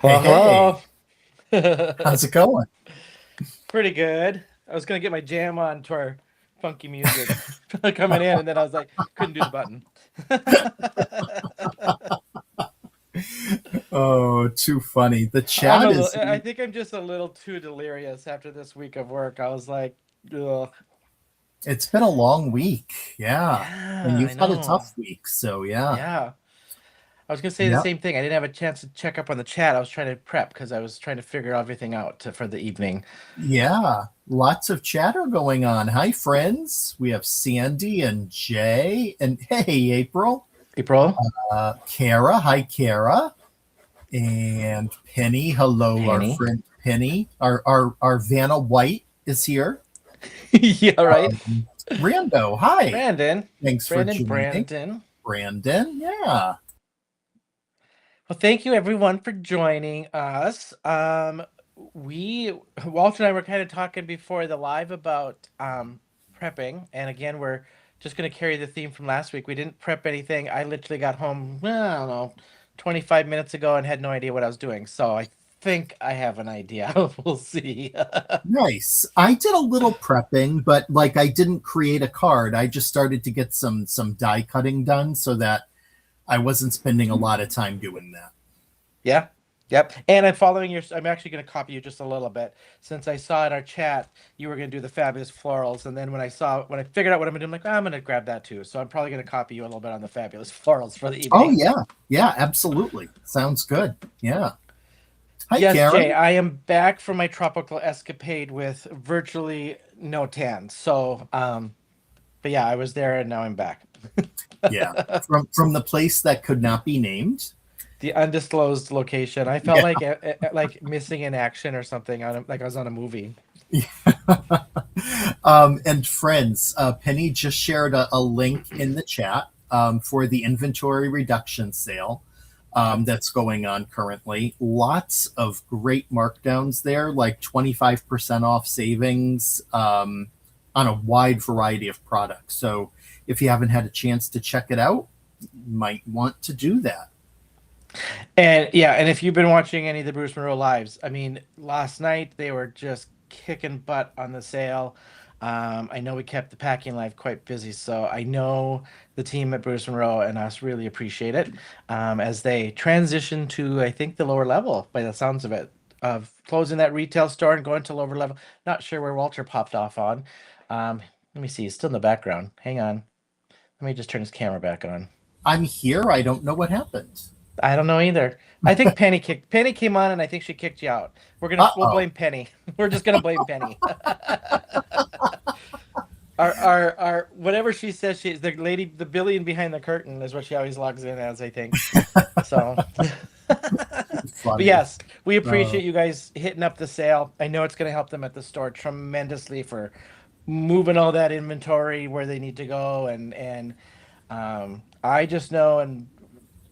Hey, Hello, hey, hello. how's it going? Pretty good. I was gonna get my jam on to our funky music coming in, and then I was like, couldn't do the button. Oh, too funny. The I'm a chat little. is, I think I'm just a little too delirious after this week of work. I was like, ugh. it's been a long week. Yeah. And Yeah, I you've had a know. tough week. So, yeah. Yeah, I was gonna say the Yeah. same thing. I didn't have a chance to check up on the chat. I was trying to prep because I was trying to figure everything out for the evening. Yeah. Lots of chatter going on. Hi, friends. We have Sandy and Jay. And hey, April. April, Kara. Hi, Kara. And Penny. Hello, our Penny. friend Penny. Our Vanna White is here. Yeah, right. Um, Rando. Hi. Brandon, Thanks for Brandon, joining. Brandon. Brandon. Yeah. Well, thank you everyone for joining us. We Walter and I were kind of talking before the live about prepping, and again, we're just going to carry the theme from last week. We didn't prep anything. I literally got home, well, I don't know, 25 minutes ago and had no idea what I was doing. So I think I have an idea. We'll see. Nice. I did a little prepping, but like I didn't create a card. I just started to get some die cutting done so that I wasn't spending a lot of time doing that. Yeah. Yep. And I'm following your, I'm actually going to copy you just a little bit since I saw in our chat you were going to do the fabulous florals. And then when I figured out what I'm going to do, I'm like, I'm going to grab that too. So I'm probably going to copy you a little bit on the fabulous florals for the Oh evening. yeah. Yeah, absolutely. Sounds good. Yeah. Hi Yes, Jay, Karen. I am back from my tropical escapade with virtually no tan. So, but yeah, I was there and now I'm back. Yeah. From the place that could not be named. The undisclosed location. I felt Yeah. like missing in action or something like I was on a movie. And friends, Penny just shared a link in the chat for the inventory reduction sale Yep. that's going on currently. Lots of great markdowns there, like 25% off savings on a wide variety of products. So if you haven't had a chance to check it out, you might want to do that. And yeah, and if you've been watching any of the Bruce Monroe lives, I mean, last night they were just kicking butt on the sale. I know we kept the packing live quite busy, so I know the team at Bruce Monroe and us really appreciate it as they transition to, I think, the lower level by the sounds of it, of closing that retail store and going to lower level. Not sure where Walter popped off on. Let me see, he's still in the background. Hang on. Let me just turn his camera back on. I'm here. I don't know what happened. I don't know either. I think Penny came on and I think she kicked you out. Uh We'll oh. blame Penny. We're just gonna blame Penny. Our whatever she says, she's the lady, the billion behind the curtain is what she always logs in as, I think. So but Funny. yes, we Uh, appreciate you guys hitting up the sale. I know it's gonna help them at the store tremendously for moving all that inventory where they need to go, and I just know, and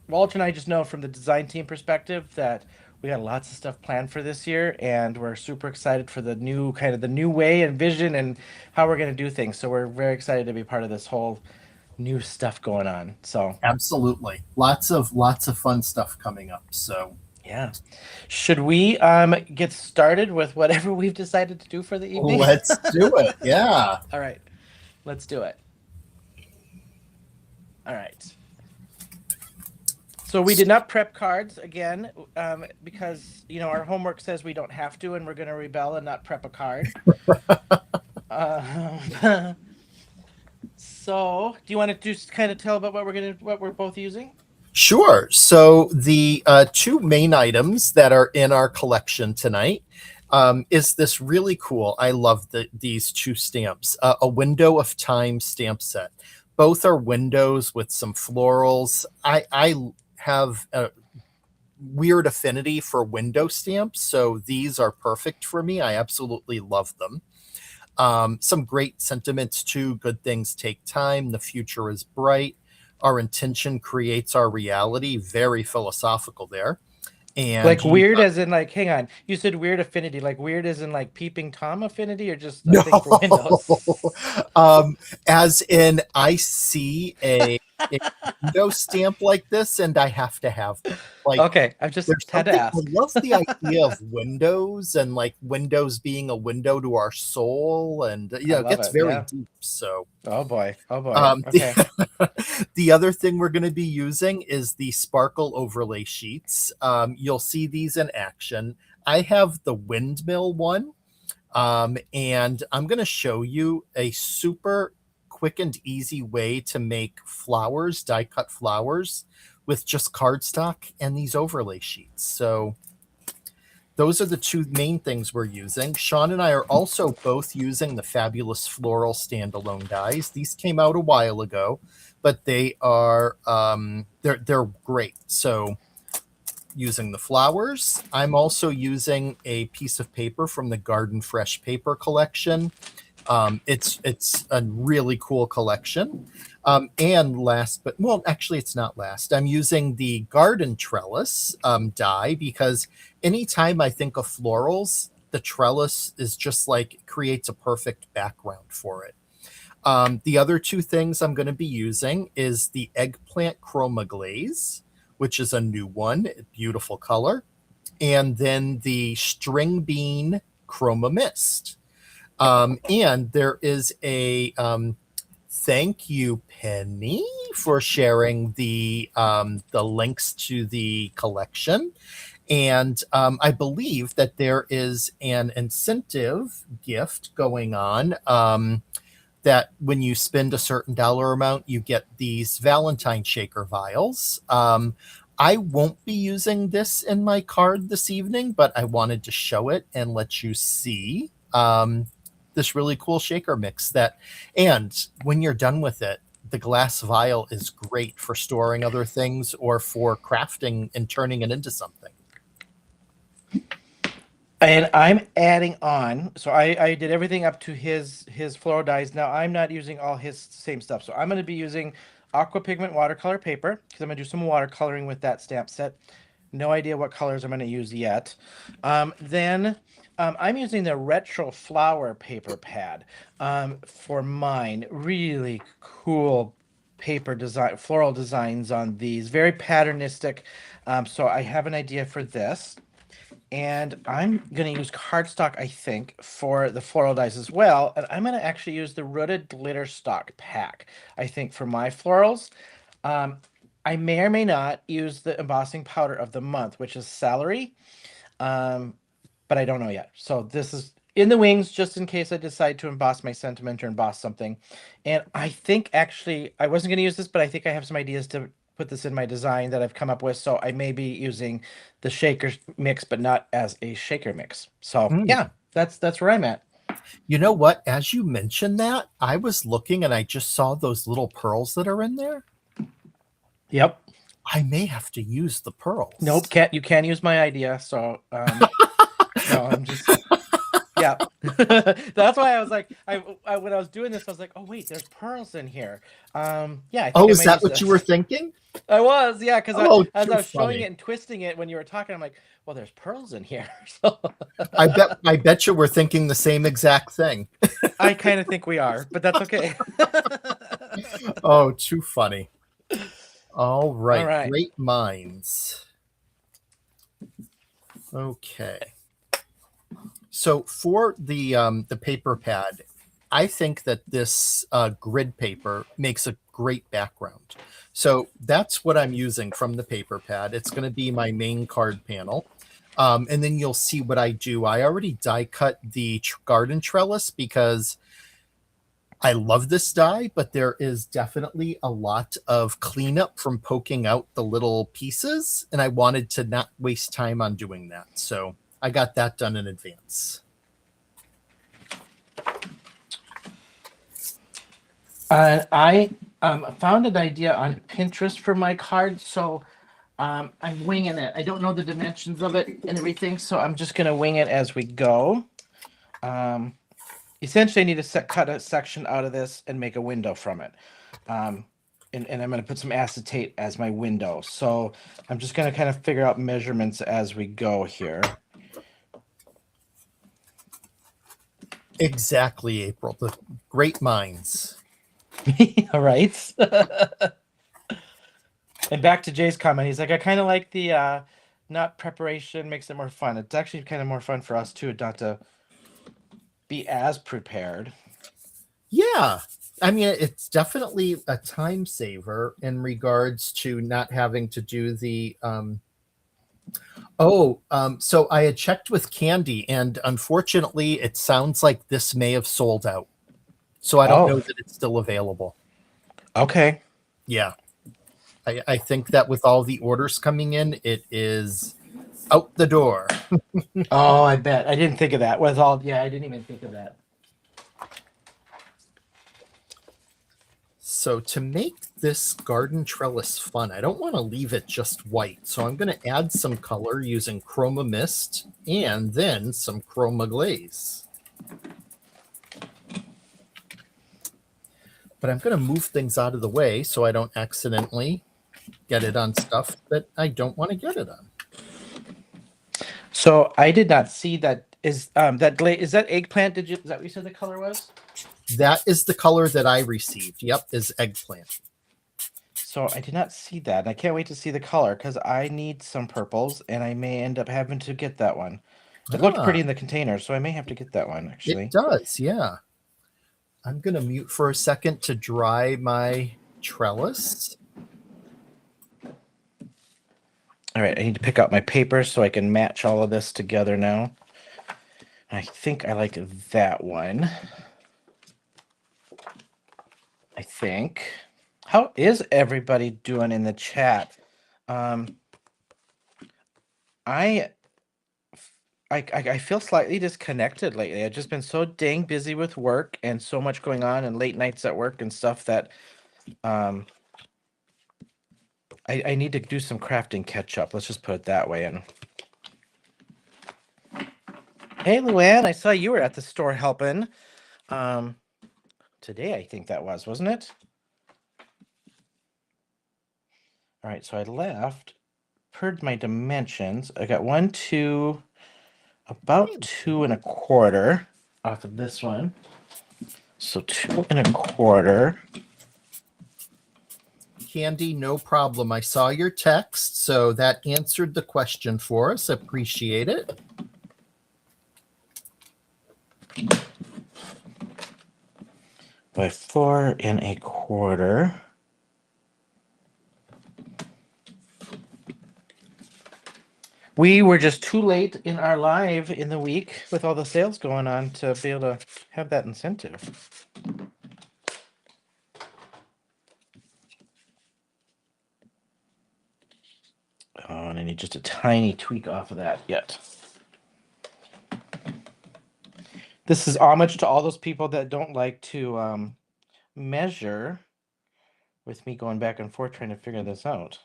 Walter and I just know from the design team perspective that we got lots of stuff planned for this year, and we're super excited for the new kind of the new way and vision and how we're going to do things. So we're very excited to be part of this whole new stuff going on. So Absolutely. Lots of fun stuff coming up. So yeah, should we get started with whatever we've decided to do for the evening? let's do it. Yeah. All right, let's do it. All right. So we did not prep cards again, because our homework says we don't have to, and we're going to rebel and not prep a card. Uh, so do you want to just kind of tell about what we're both using? Sure. So the two main items that are in our collection tonight is this really cool. I love these two stamps. A Window of Time stamp set. Both are windows with some florals. I have a weird affinity for window stamps, so these are perfect for me. I absolutely love them. Some great sentiments too. Good things take time. The future is bright. Our intention creates our reality. Very philosophical there. And Like you weird as in like, hang on, you said weird affinity, like weird as in like peeping Tom affinity, or just a no, thing for Windows? um, as in I see a window stamp like this, and I have to have them. Like Okay, I've just there's had to something I ask. love the idea of windows and like windows being a window to our soul, and I it love gets it. very Yeah. deep. So Oh boy. Oh boy. um, Okay. the other thing we're going to be using is the sparkle overlay sheets. You'll see these in action. I have the windmill one, and I'm going to show you a super quick and easy way to make flowers, die cut flowers, with just cardstock and these overlay sheets. So those are the two main things we're using. Shawn and I are also both using the Fabulous Floral standalone dies. These came out a while ago, but they are they're great. So using the flowers, I'm also using a piece of paper from the Garden Fresh paper collection. It's a really cool collection. And last, but well, actually, it's not last. I'm using the garden trellis die because anytime I think of florals, the trellis is just like creates a perfect background for it. The other two things I'm going to be using is the eggplant chroma glaze, which is a new one, beautiful color, and then the string bean chroma mist. And there is a thank you, Penny, for sharing the links to the collection. And I believe that there is an incentive gift going on. That when you spend a certain dollar amount, you get these Valentine shaker vials. I won't be using this in my card this evening, but I wanted to show it and let you see this really cool shaker mix that, and when you're done with it, the glass vial is great for storing other things or for crafting and turning it into something. And I'm adding on. So I did everything up to his floral dyes. Now I'm not using all his same stuff. So I'm going to be using aqua pigment watercolor paper because I'm going to do some watercoloring with that stamp set. No idea what colors I'm going to use yet. Then I'm using the retro flower paper pad for mine. Really cool paper design, floral designs on these. Very patternistic. So I have an idea for this. And I'm going to use cardstock, I think, for the floral dies as well. And I'm going to actually use the Rooted Glitter Stock pack, I think, for my florals. Um, I may or may not use the embossing powder of the month, which is celery, um, but I don't know yet. So this is in the wings, just in case I decide to emboss my sentiment or emboss something. And I think actually, I wasn't going to use this, but I think I have some ideas to put this in my design that I've come up with. So I may be using the shaker mix, but not as a shaker mix. So Mm. yeah, that's where I'm at. You know what? As you mentioned that, I was looking and I just saw those little pearls that are in there. Yep. I may have to use the Nope. pearls. You can't use my idea. So no, I'm just yeah. That's why I was like, I when I was doing this, I was like, oh wait, there's pearls in here. Yeah, I think Oh, I is might that use what you were this. thinking? I was, yeah, because Oh, as too I was showing it funny. and twisting it when you were talking, I'm like, well, there's pearls in here. So I bet you were thinking the same exact thing. I kind of think we are, but that's okay. Oh, too funny. All All right, right. great minds. Okay. So for the paper pad, I think that this grid paper makes a great background. So that's what I'm using from the paper pad. It's going to be my main card panel. And then you'll see what I do. I already die cut the garden trellis because I love this die, but there is definitely a lot of cleanup from poking out the little pieces. And I wanted to not waste time on doing that. So I got that done in advance. I found an idea on Pinterest for my card, so I'm winging it. I don't know the dimensions of it and everything, so I'm just gonna wing it as we go. Um, Essentially, I need to cut a section out of this and make a window from it. Um, and I'm going to put some acetate as my window. So I'm just going to kind of figure out measurements as we go here. Exactly, April. The great minds. All right. And back to Jay's comment, he's like, I kind of like the not preparation makes it more fun. It's actually kind of more fun for us too, not to be as prepared. Yeah. I mean, it's definitely a time saver in regards to not having to do the so I had checked with Candy, and unfortunately it sounds like this may have sold out. So I don't know Oh, that it's still available. okay. Yeah. I think that with all the orders coming in, it is out the door. Oh, I bet. I didn't think of that. With all, yeah, I didn't even think of that. So to make this garden trellis fun, I don't want to leave it just white. So I'm going to add some color using Chroma Mist and then some Chroma Glaze. But I'm going to move things out of the way so I don't accidentally get it on stuff that I don't want to get it on. So I did not see that. Is is that eggplant? Is that what you said the color was? That is the color that I received. Yep, is eggplant. So I did not see that, and I can't wait to see the color because I need some purples, and I may end up having to get that one. It looked pretty in the container, so I may have to get that one actually. It does, yeah. I'm going to mute for a second to dry my trellis. All right, I need to pick out my paper so I can match all of this together now. I think I like that one. I think. How is everybody doing in the chat? I feel slightly disconnected lately. I've just been so dang busy with work and so much going on and late nights at work and stuff that I need to do some crafting catch up. Let's just put it that way. And hey, Luann, I saw you were at the store helping. Today, I think that was, wasn't it? All right, so I left, purged my dimensions. I got about 2.25 off of this one. So 2.25. Candy, no problem. I saw your text, so that answered the question for us. Appreciate it. By 4.25. We were just too late in our live in the week with all the sales going on to be able to have that incentive. Oh, and I need just a tiny tweak off of that yet. This is homage to all those people that don't like to measure with me going back and forth trying to figure this out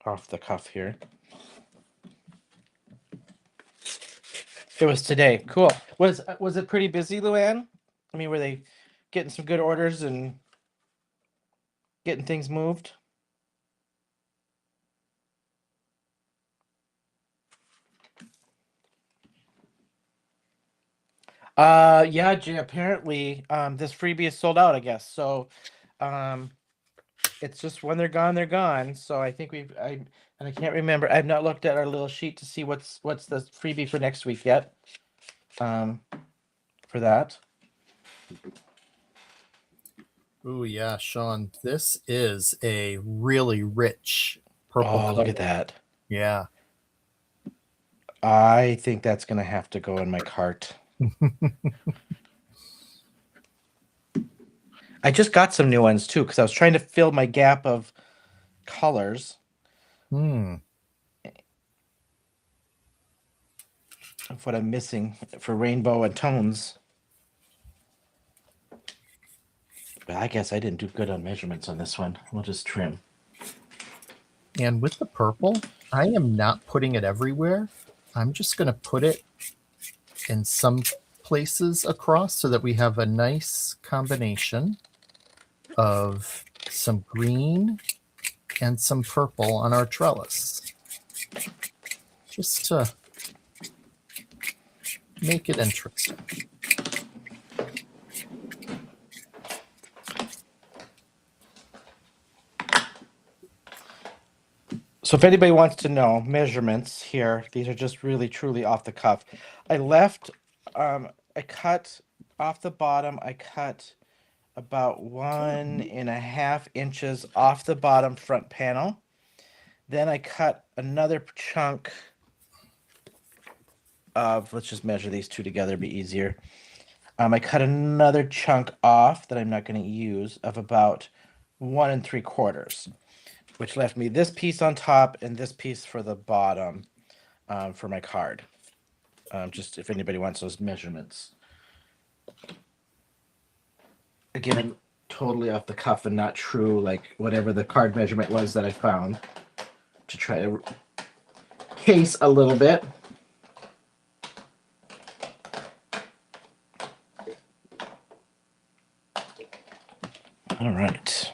off the cuff here. It was today. Cool. Was it pretty busy, Luann? I mean, were they getting some good orders and getting things moved? Yeah, Jay, apparently this freebie is sold out, I guess. So it's just when they're gone, they're gone. So I think I can't remember. I've not looked at our little sheet to see what's the freebie for next week yet. For that. Oh yeah, Shawn, this is a really rich purple. Oh, look at that. Yeah. I think that's gonna have to go in my cart. I just got some new ones too because I was trying to fill my gap of colors. Of what I'm missing for rainbow and tones. But I guess I didn't do good on measurements on this one. We'll just trim. And with the purple, I am not putting it everywhere. I'm just going to put it in some places across so that we have a nice combination of some green, and some purple on our trellis. Just to make it interesting. So if anybody wants to know measurements here, these are just really truly off the cuff. I cut off the bottom, I cut about 1.5 inches off the bottom front panel. Then I cut another chunk of, let's just measure these two together, it'd be easier. I cut another chunk off that I'm not going to use of about 1 3/4, which left me this piece on top and this piece for the bottom for my card. Just if anybody wants those measurements. Again, totally off the cuff and not true, like whatever the card measurement was that I found, to try to case a little bit. All right.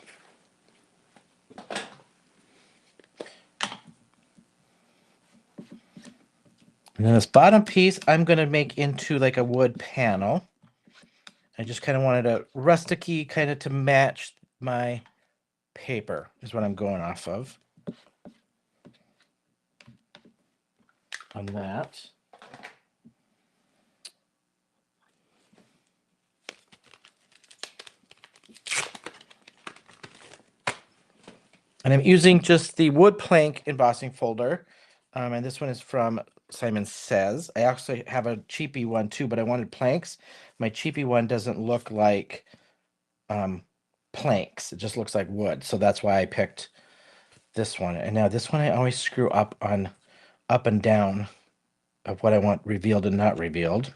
And then this bottom piece, I'm going to make into like a wood panel. I just kind of wanted a rustic-y kind of to match my paper is what I'm going off of. On that. And I'm using just the wood plank embossing folder. And this one is from Simon Says. I actually have a cheapy one too, but I wanted planks. My cheapy one doesn't look like planks. It just looks like wood. So that's why I picked this one. And now this one I always screw up on up and down of what I want revealed and not revealed.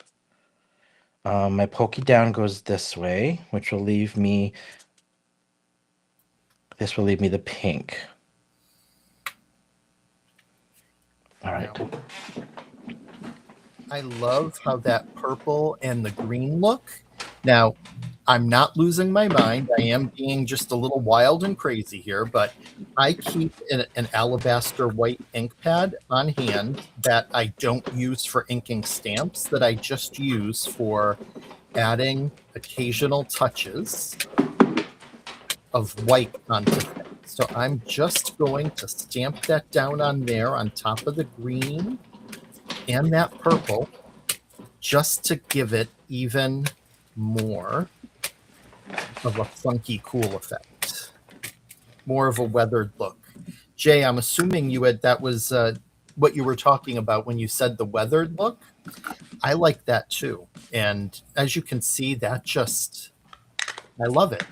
My pokey down goes this way, which will leave me, this will leave me the pink. All right. I love how that purple and the green look. Now, I'm not losing my mind. I am being just a little wild and crazy here, but I keep an alabaster white ink pad on hand that I don't use for inking stamps, that I just use for adding occasional touches of white onto things. So I'm just going to stamp that down on there on top of the green and that purple, just to give it even more of a funky, cool effect. More of a weathered look. Jay, I'm assuming that was what you were talking about when you said the weathered look. I like that too. And as you can see, I love it.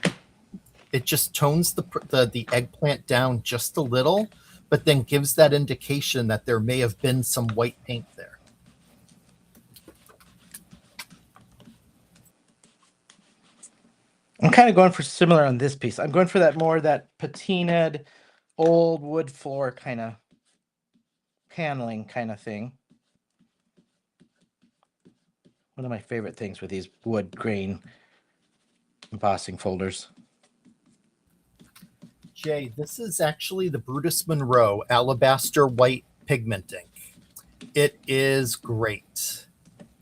It just tones the eggplant down just a little, but then gives that indication that there may have been some white paint there. I'm kind of going for similar on this piece. I'm going for that patinaed old wood floor kind of paneling kind of thing. One of my favorite things with these wood grain embossing folders. Jay, this is actually the Brutus Monroe Alabaster White Pigment Ink. It is great.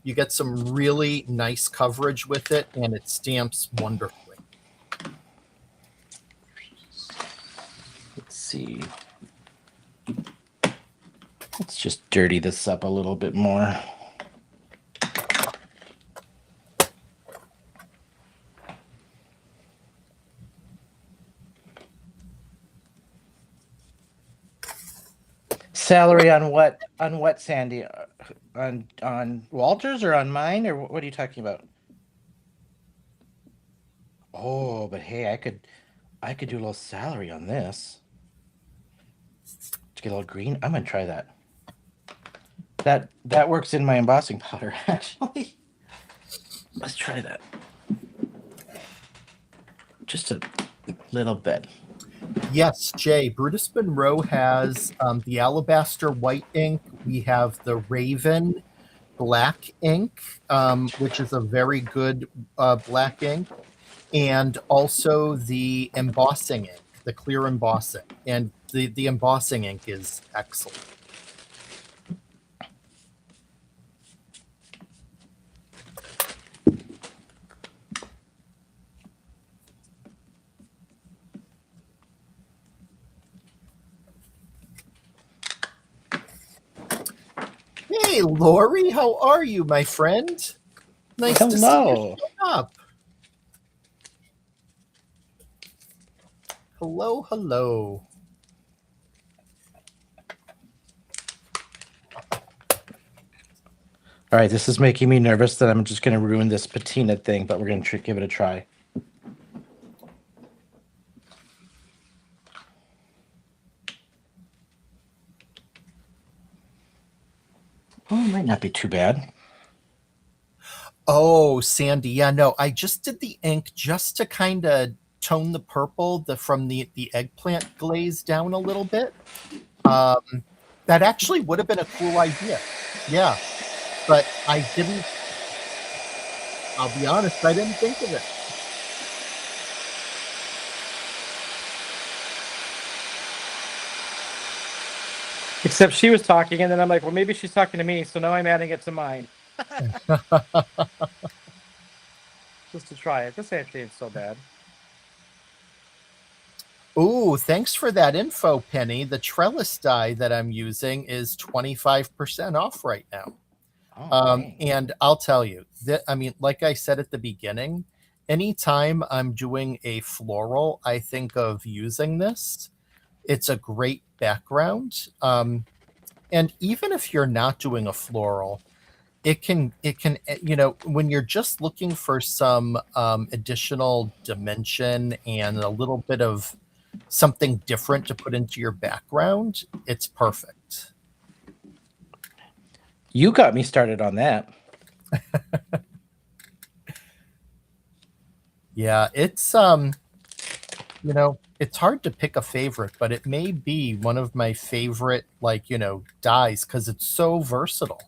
You get some really nice coverage with it, and it stamps wonderfully. Let's see. Let's just dirty this up a little bit more. Salary on what, Sandy? On Walter's or on mine, or what are you talking about? Oh, but hey, I could do a little salary on this to get a little green. I'm gonna try that. That works in my embossing powder, actually. Let's try that. Just a little bit. Yes, Jay, Brutus Monroe has the Alabaster White ink. We have the Raven Black ink, which is a very good black ink. and also the embossing ink, the clear embossing. And the embossing ink is excellent. Hey, Lori, how are you, my friend? Nice to see you show up. Hello, hello. All right, this is making me nervous that I'm just going to ruin this patina thing, but we're going to give it a try. Oh, it might not be too bad. Oh, Sandy, yeah, no, I just did the ink just to kind of tone the purple from the eggplant glaze down a little bit. That actually would have been a cool idea. Yeah, but I didn't. I'll be honest, I didn't think of it. Except she was talking, and then I'm like, well, maybe she's talking to me, so now I'm adding it to mine. Just to try it. This actually ain't so bad. Ooh, thanks for that info, Penny. The trellis die that I'm using is 25% off right now. And I'll tell you that, I mean, like I said at the beginning, anytime I'm doing a floral, I think of using this. It's a great background. And even if you're not doing a floral, it can, when you're just looking for some additional dimension and a little bit of something different to put into your background, it's perfect. You got me started on that. Yeah, it's it's hard to pick a favorite, but it may be one of my favorite, dyes because it's so versatile.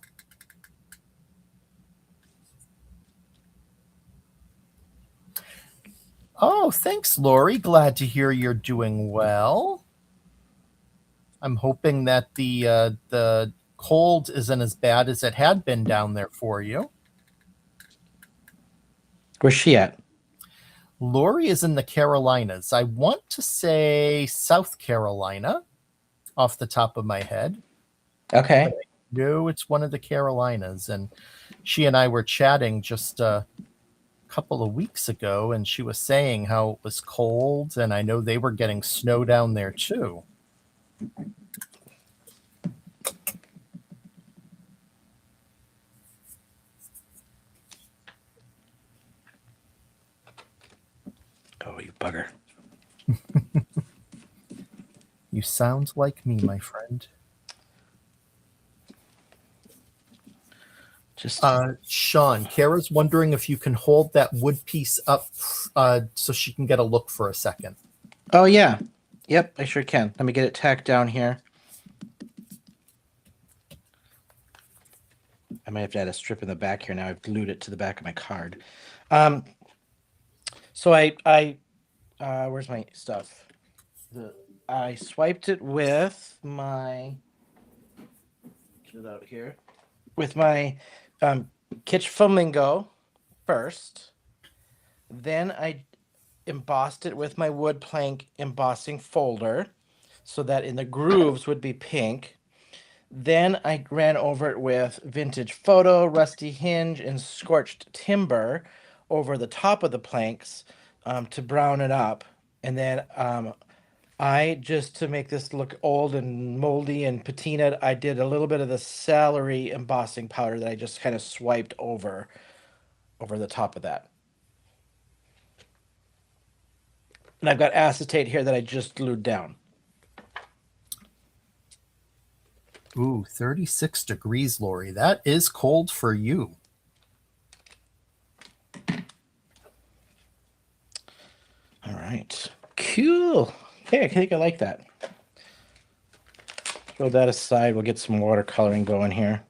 Oh, thanks, Lori. Glad to hear you're doing well. I'm hoping that the cold isn't as bad as it had been down there for you. Where's she at? Lori is in the Carolinas. I want to say South Carolina off the top of my head. Okay. No, it's one of the Carolinas. And she and I were chatting just a couple of weeks ago, and she was saying how it was cold, and I know they were getting snow down there too. Oh, you bugger. You sound like me, my friend. Just Shawn, Kara's wondering if you can hold that wood piece up so she can get a look for a second. Oh, yeah. Yep, I sure can. Let me get it tacked down here. I might have to add a strip in the back here now. I've glued it to the back of my card. So I where's my stuff? I swiped it with my, get it out here, with my Kitsch Flamingo first. Then I embossed it with my wood plank embossing folder so that in the grooves would be pink. Then I ran over it with vintage photo, rusty hinge, and scorched timber over the top of the planks to brown it up. And then I, just to make this look old and moldy and patinaed, I did a little bit of the celery embossing powder that I just kind of swiped over the top of that. And I've got acetate here that I just glued down. Ooh, 36 degrees, Lori. That is cold for you. All right. Cool. Okay, I think I like that. Throw that aside. We'll get some watercoloring going here.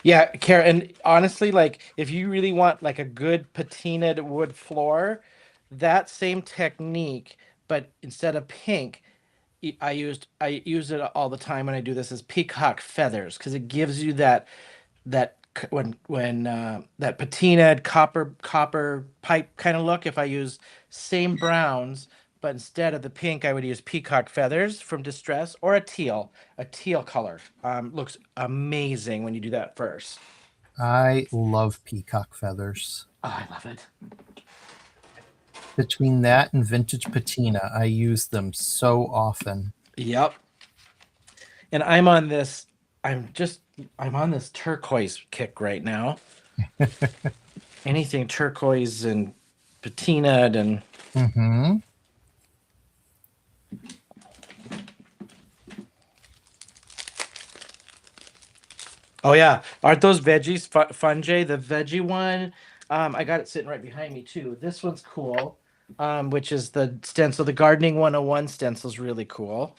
Yeah, Kara, and honestly, like if you really want like a good patinaed wood floor, that same technique, but instead of pink, I use it all the time when I do this is peacock feathers because it gives you when that patinaed copper pipe kind of look. If I use same browns, but instead of the pink, I would use peacock feathers from Distress or a teal color. Looks amazing when you do that first. I love peacock feathers. Oh, I love it. Between that and vintage patina, I use them so often. Yep. And I'm on this turquoise kick right now. Anything turquoise and patinaed and Mm-hmm. oh yeah, aren't those veggies fun, Jay? The veggie one, I got it sitting right behind me too. This one's cool, which is the stencil. The Gardening 101 stencil is really cool.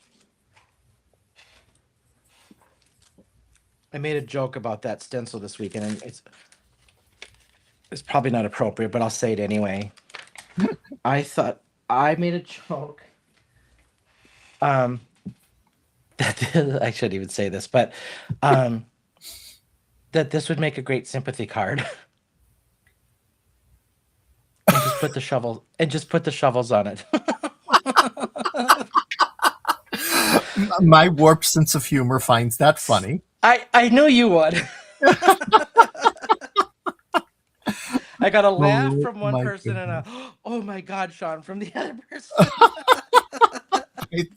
I made a joke about that stencil this weekend, and it's probably not appropriate, but I'll say it anyway. I thought I made a joke. Um, that I shouldn't even say this, but um, that this would make a great sympathy card. And just put the shovels on it. My warped sense of humor finds that funny. I knew you would. I got a laugh Oh from one my person and a goodness. oh my god, Shawn from the other person. I,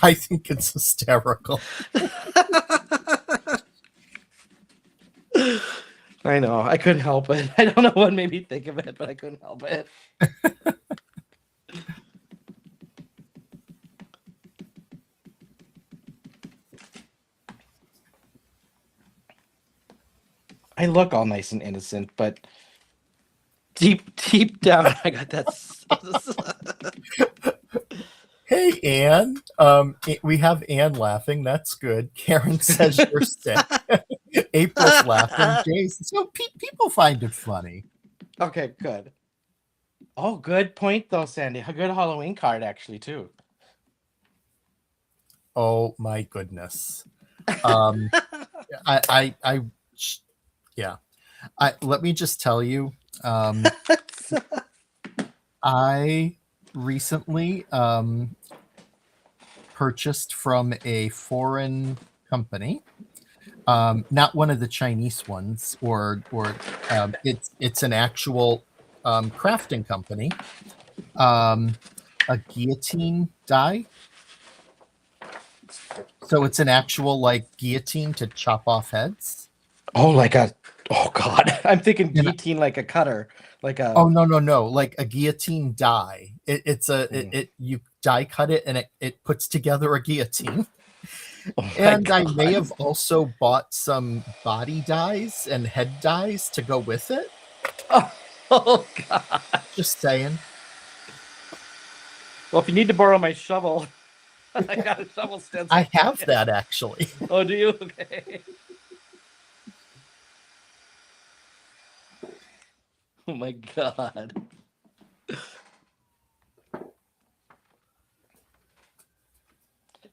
I think it's hysterical. I know. I couldn't help it. I don't know what made me think of it, but I couldn't help it. I look all nice and innocent, but deep down, I got that. Hey, Anne. We have Anne laughing. That's good. Karen says you're sick. April's laughing. Jason. So people find it funny. Okay, good. Oh, good point though, Sandy. A good Halloween card actually too. Oh my goodness. Um, I yeah. Let me just tell you. I recently purchased from a foreign company, not one of the Chinese ones, or it's an actual crafting company, a guillotine die. So it's an actual like guillotine to chop off heads. Oh, oh God. I'm thinking And guillotine like a cutter, like a. oh no, like a guillotine die. It you die cut it and it puts together a guillotine. Oh my And I may God. have also bought some body dyes and head dyes to go with it. Oh, oh God. Just saying. Well, if you need to borrow my shovel, I got a shovel stencil I for have you. that actually. Oh, do you? Okay. Oh my God.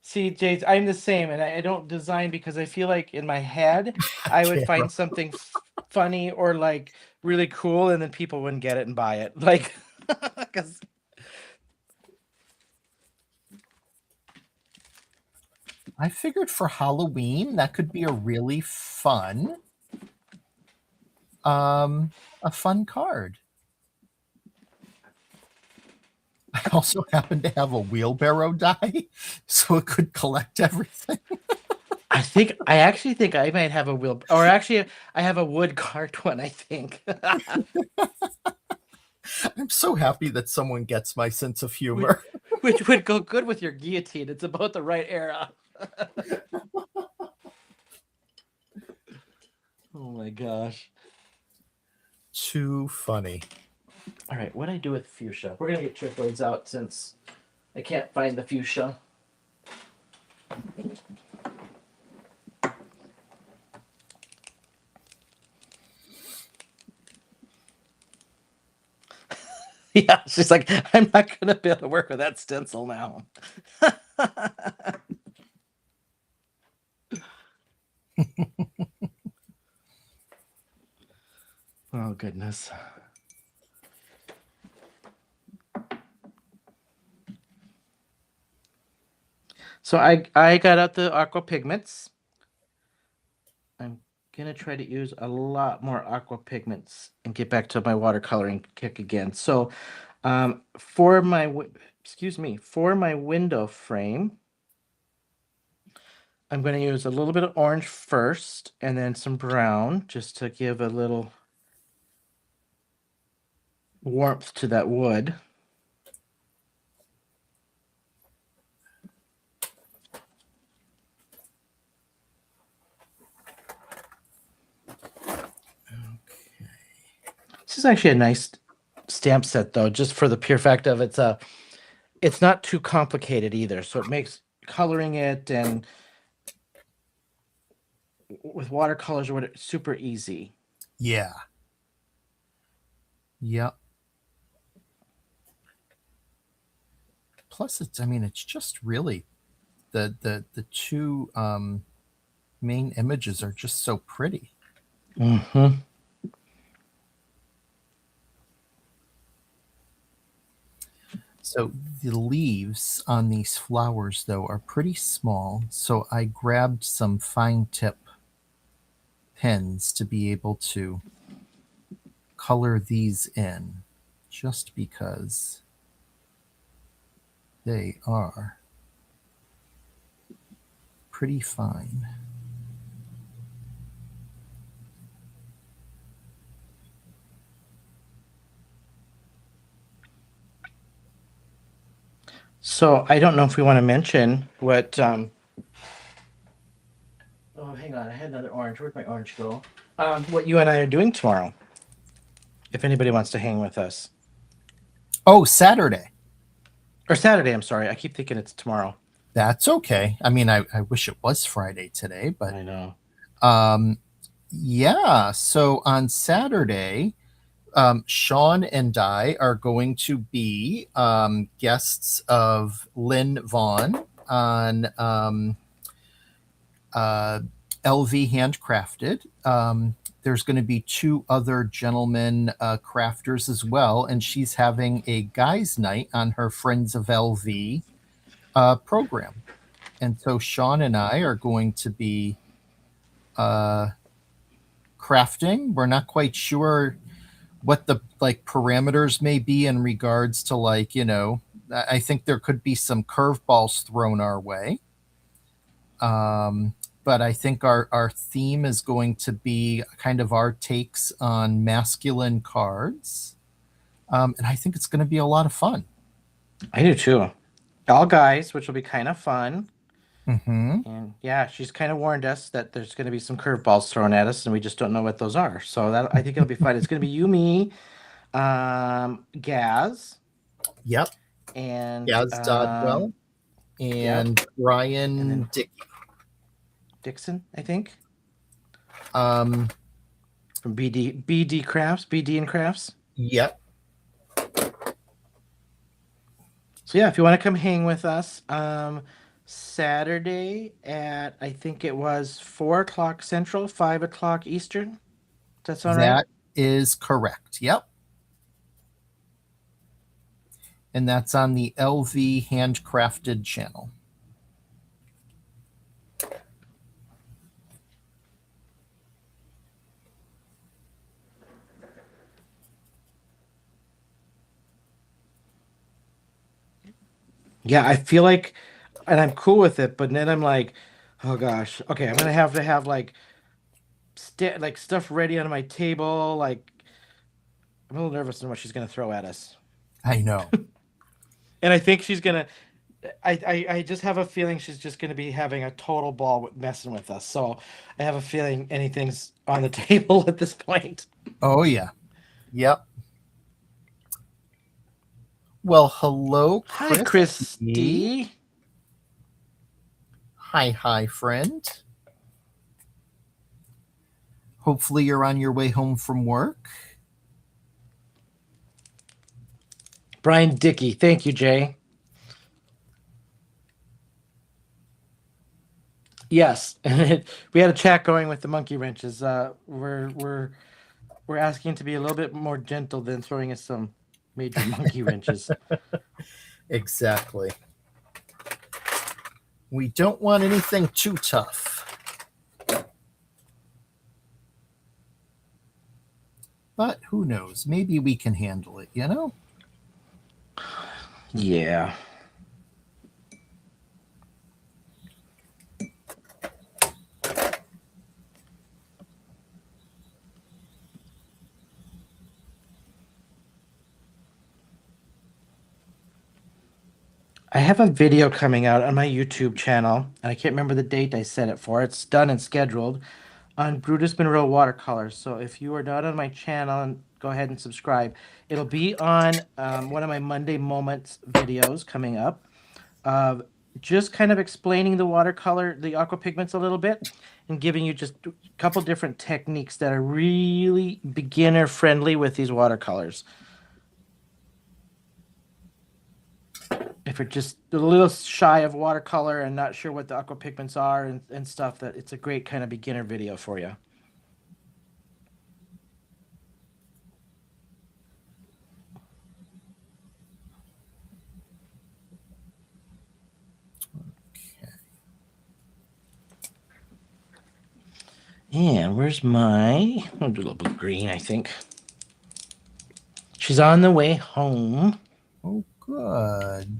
See, Jade, I'm the same, and I don't design because I feel like in my head I would Camera. find something funny or like really cool, and then people wouldn't get it and buy it. Like, because I figured for Halloween that could be a really a fun card. I also happen to have a wheelbarrow die, so it could collect everything. I actually think I might have a wheel, or actually I have a wood cart one. I think, I'm so happy that someone gets my sense of which, humor. which would go good with your guillotine. It's about the right era. Oh my gosh. Too funny. All right, what do I do with fuchsia? We're gonna get triploids out since I can't find the fuchsia. Yeah, she's like, I'm not going to be able to work with that stencil now. Oh, goodness. So I got out the aqua pigments. I'm gonna try to use a lot more aqua pigments and get back to my watercoloring kick again. So, for my for my window frame, I'm going to use a little bit of orange first, and then some brown, just to give a little warmth to that wood. This is actually a nice stamp set, though, just for the pure fact of it's not too complicated either, so it makes coloring it and with watercolors or whatever super easy. Yeah. Yep. Plus, it's just really the two main images are just so pretty. Mm-hmm. So the leaves on these flowers, though, are pretty small. So I grabbed some fine tip pens to be able to color these in, just because they are pretty fine. So I don't know if we want to mention what. Oh, hang on! I had another orange. Where'd my orange go? What you and I are doing tomorrow. If anybody wants to hang with us. Oh, Saturday. Or Saturday, I'm sorry. I keep thinking it's tomorrow. That's okay. I wish it was Friday today, but I know. Yeah. So on Saturday, Shawn and I are going to be guests of Lynn Vaughn on LV Handcrafted. There's going to be two other gentlemen crafters as well, and she's having a guys' night on her Friends of LV program. And so Shawn and I are going to be crafting. We're not quite sure what the parameters may be in regards to I think there could be some curveballs thrown our way. But I think our theme is going to be kind of our takes on masculine cards. And I think it's going to be a lot of fun. I do too. All guys, which will be kind of fun. Mm-hmm. And yeah, she's kind of warned us that there's going to be some curveballs thrown at us, and we just don't know what those are. So that I think it'll be fun. It's going to be you, me, Gaz, Yep. and Gaz Dodwell and Ryan and then Dickey. Dixon, I think, Um, from BD Crafts, BD and Crafts. yep. So yeah, if you want to come hang with us, Saturday at I think it was 4 o'clock Central, 5 o'clock Eastern. Does that sound right? That is correct. Yep. And that's on the LV Handcrafted channel. Yeah, I feel like, and I'm cool with it, but then I'm like, oh gosh, okay, I'm gonna have to have like stuff ready on my table. Like, I'm a little nervous on what she's gonna throw at us, I know. and I think she's gonna. I just have a feeling she's just gonna be having a total ball with messing with us. So I have a feeling anything's on the table at this point. Oh, yeah. Yep. Well, hello, Hi, Christy. Christy. Hi, friend. Hopefully, you're on your way home from work. Brian Dickey. Thank you, Jay. Yes, we had a chat going with the monkey wrenches. We're asking to be a little bit more gentle than throwing us some major monkey wrenches. Exactly. We don't want anything too tough. But who knows? Maybe we can handle it, you know? Yeah. I have a video coming out on my YouTube channel, and I can't remember the date I set it for. It's done and scheduled on Brutus Monroe watercolors. So if you are not on my channel, and go ahead and subscribe. It'll be on one of my Monday Moments videos coming up of just kind of explaining the watercolor, the aqua pigments a little bit, and giving you just a couple different techniques that are really beginner friendly with these watercolors. If you're just a little shy of watercolor and not sure what the aqua pigments are and stuff, that it's a great kind of beginner video for you. And where's my... I'll do a little bit of green, I think. She's on the way home. Oh, good.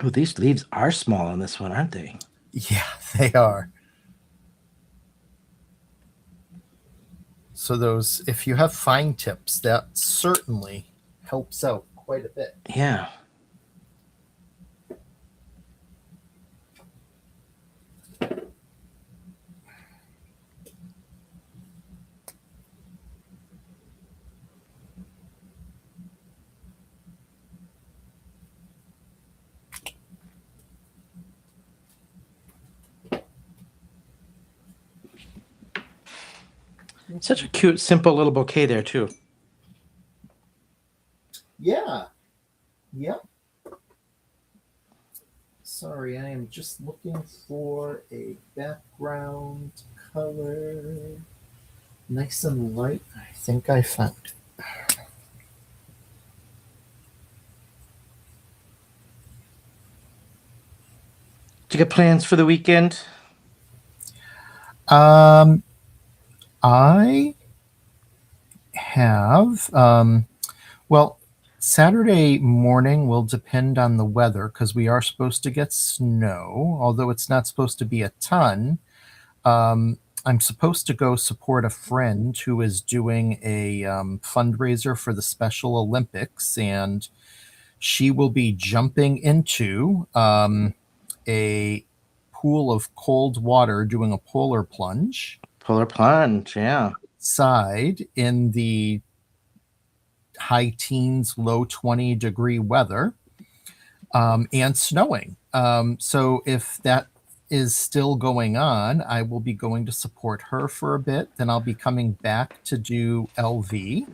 Oh, these leaves are small on this one, aren't they? Yeah, they are. So those, if you have fine tips, that certainly helps out quite a bit. Yeah. Such a cute, simple little bouquet there, too. Yeah. Yep. Sorry, I am just looking for a background color. Nice and light. I think I found it. Do you get plans for the weekend? I have, well, Saturday morning will depend on the weather because we are supposed to get snow, although it's not supposed to be a ton. I'm supposed to go support a friend who is doing a fundraiser for the Special Olympics, and she will be jumping into a pool of cold water doing a polar plunge. Polar plunge, yeah. Outside in the high teens, low 20-degree weather, and snowing. So if that is still going on, I will be going to support her for a bit. Then I'll be coming back to do LV.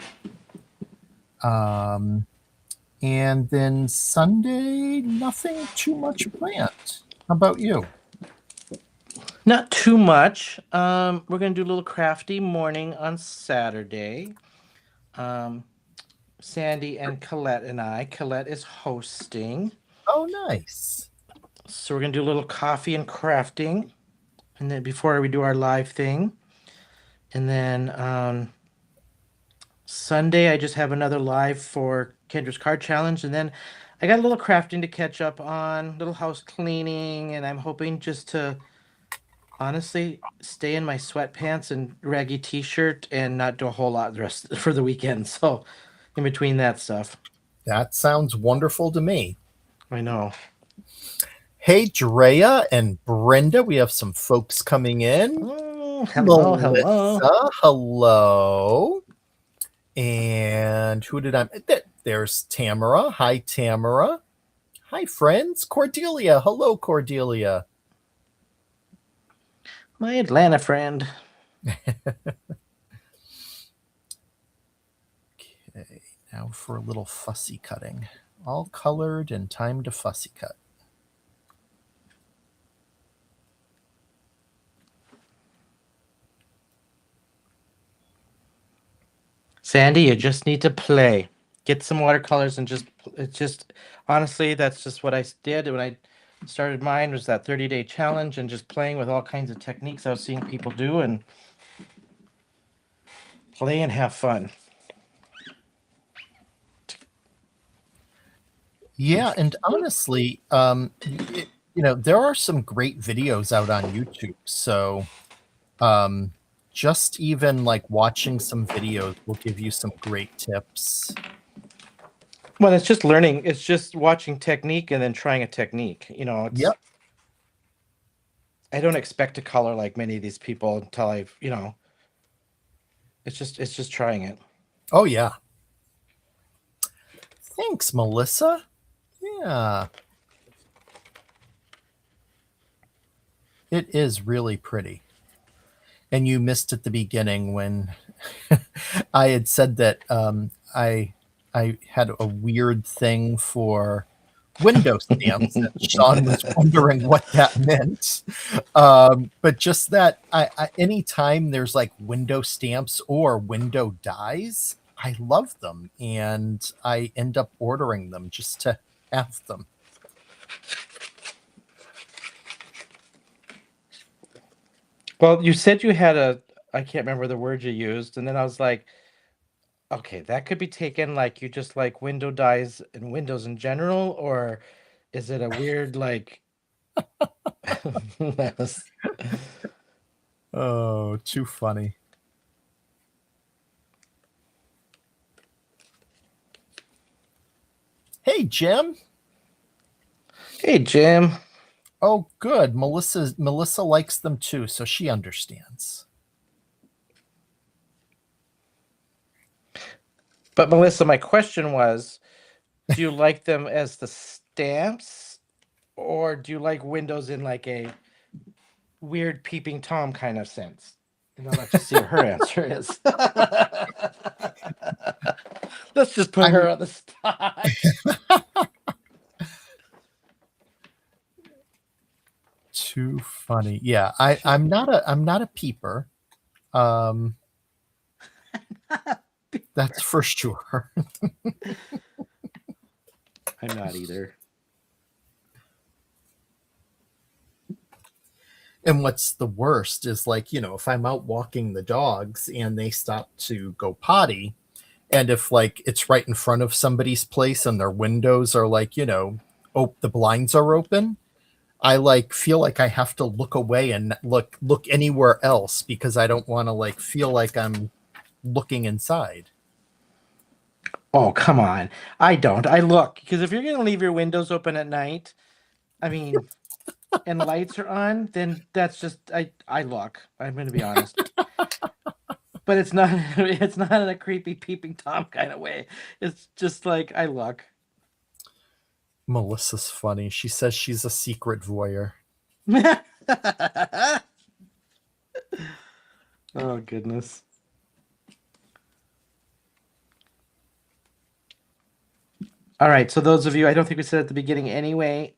And then Sunday, nothing too much planned. How about you? Not too much. We're going to do a little crafty morning on Saturday. Sandy and Colette and I. Colette is hosting. Oh, nice. So we're going to do a little coffee and crafting. And then before we do our live thing. And then Sunday, I just have another live for Kendra's Card Challenge. And then I got a little crafting to catch up on, little house cleaning. And I'm hoping just to honestly stay in my sweatpants and raggy t-shirt and not do a whole lot the rest for the weekend. So in between that stuff. That sounds wonderful to me. I know. Hey, Drea and Brenda, we have some folks coming in. Oh, hello, Melissa, hello. And who did I? There's Tamara. Hi, Tamara. Hi, friends. Cordelia. Hello, Cordelia. My Atlanta friend. Okay, now for a little fussy cutting. All colored and time to fussy cut. Sandy, you just need to play. Get some watercolors and just honestly, that's just what I did when I started mine, was that 30-day challenge and just playing with all kinds of techniques I was seeing people do, and play and have fun. Yeah, and honestly, there are some great videos out on YouTube. So just even like watching some videos will give you some great tips. Well, it's just learning. It's just watching technique and then trying a technique. Yep. I don't expect to color like many of these people until it's just trying it. Oh, yeah. Thanks, Melissa. Yeah. It is really pretty. And you missed at the beginning when I had said that I had a weird thing for window stamps, and Shawn was wondering what that meant. But just that, anytime there's like window stamps or window dies, I love them, and I end up ordering them just to have them. Well, you said you had I can't remember the word you used, and then I was like, okay, that could be taken like you just like window dies and windows in general, or is it a weird like? That was- Oh, too funny. Hey, Jim. Hey, Jim. Oh, good. Melissa likes them too, so she understands. But Melissa, my question was, do you like them as the stamps, or do you like windows in like a weird peeping Tom kind of sense? And I'll let you see what her answer is. Let's just put her on the spot. Too funny. Yeah, I'm not a peeper. That's for sure. I'm not either. And what's the worst is like, if I'm out walking the dogs and they stop to go potty, and if like it's right in front of somebody's place and their windows are like, the blinds are open, I like feel like I have to look away and look anywhere else because I don't want to like feel like I'm looking inside. Oh, come on. I don't. I look, because if you're going to leave your windows open at night, I mean, and lights are on, then that's just I look. I'm going to be honest. But it's not it's not in a creepy peeping Tom kind of way. It's just like I look. Melissa's funny. She says she's a secret voyeur. Oh goodness. All right, so those of you, I don't think we said at the beginning anyway.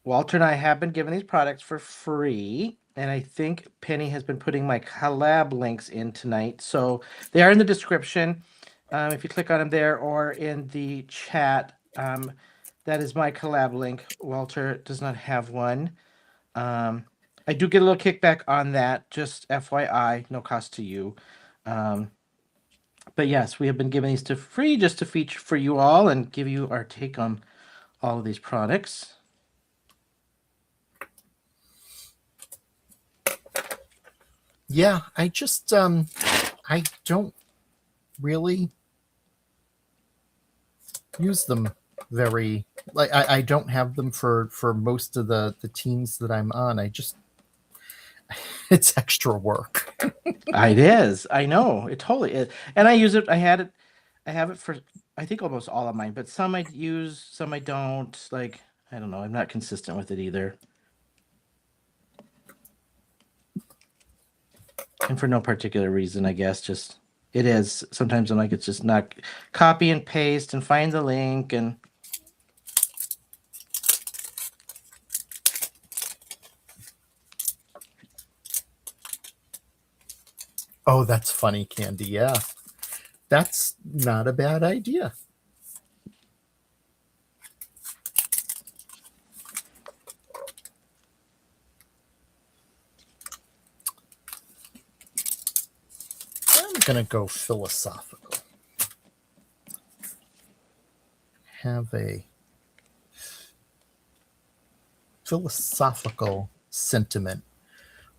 Walter and I have been given these products for free, and I think Penny has been putting my collab links in tonight. So they are in the description. If you click on them there or in the chat, that is my collab link. Walter does not have one. I do get a little kickback on that, just FYI, no cost to you. But yes, we have been giving these to free just to feature for you all and give you our take on all of these products. Yeah, I just I don't really use them very like I don't have them for most of the teams that I'm on. It's extra work. It is. I know. It totally is. And I use it. I have it for, I think, almost all of mine, but some I use, some I don't. Like, I don't know. I'm not consistent with it either. And for no particular reason, I guess. Just, it is. Sometimes I'm like, it's just not copy and paste and find the link and. Oh, that's funny, Candy. Yeah. That's not a bad idea. I'm going to go philosophical. Have a philosophical sentiment.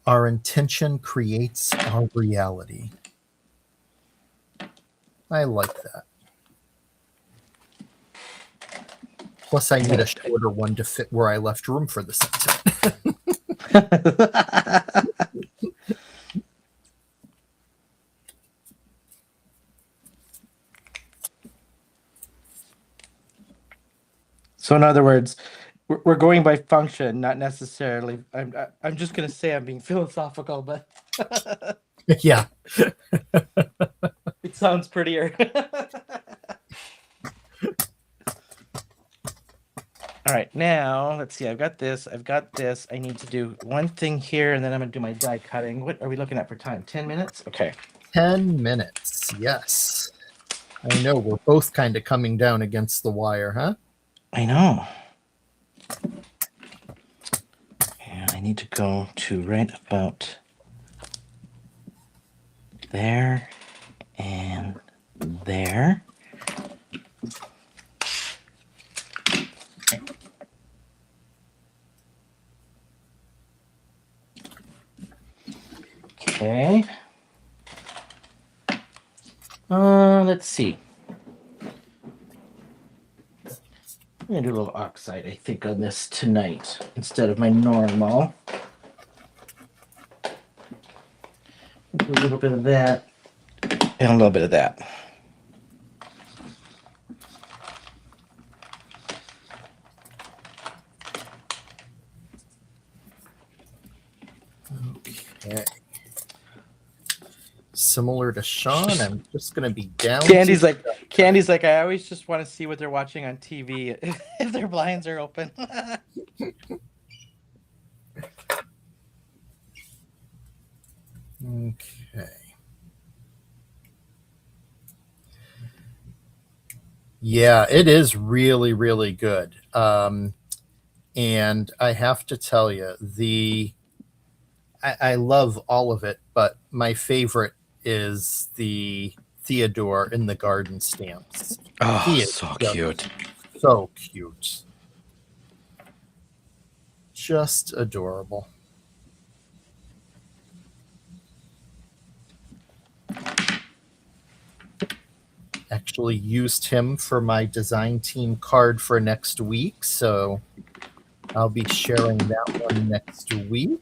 Our intention creates our reality. I like that. Plus, I need a shorter one to fit where I left room for the sentiment. So in other words, we're going by function, not necessarily. I'm just gonna say I'm being philosophical, but Yeah. it sounds prettier. All right, now let's see. I've got this. I need to do one thing here, and then I'm gonna do my die cutting. What are we looking at for time? 10 minutes? Okay. 10 minutes. Yes. I know we're both kind of coming down against the wire, huh? I know. And I need to go to right about there and there. Okay. Let's see. I'm gonna do a little oxide, I think, on this tonight instead of my normal. Do a little bit of that and a little bit of that. Okay. Similar to Shawn, I'm just going to be down. Candy's like, I always just want to see what they're watching on TV if their blinds are open. Okay. Yeah, it is really, really good. And I have to tell you, I love all of it, but my favorite is the Theodore in the garden stamps. Oh, He is so just cute. So cute. Just adorable. Actually used him for my design team card for next week, so I'll be sharing that one next week.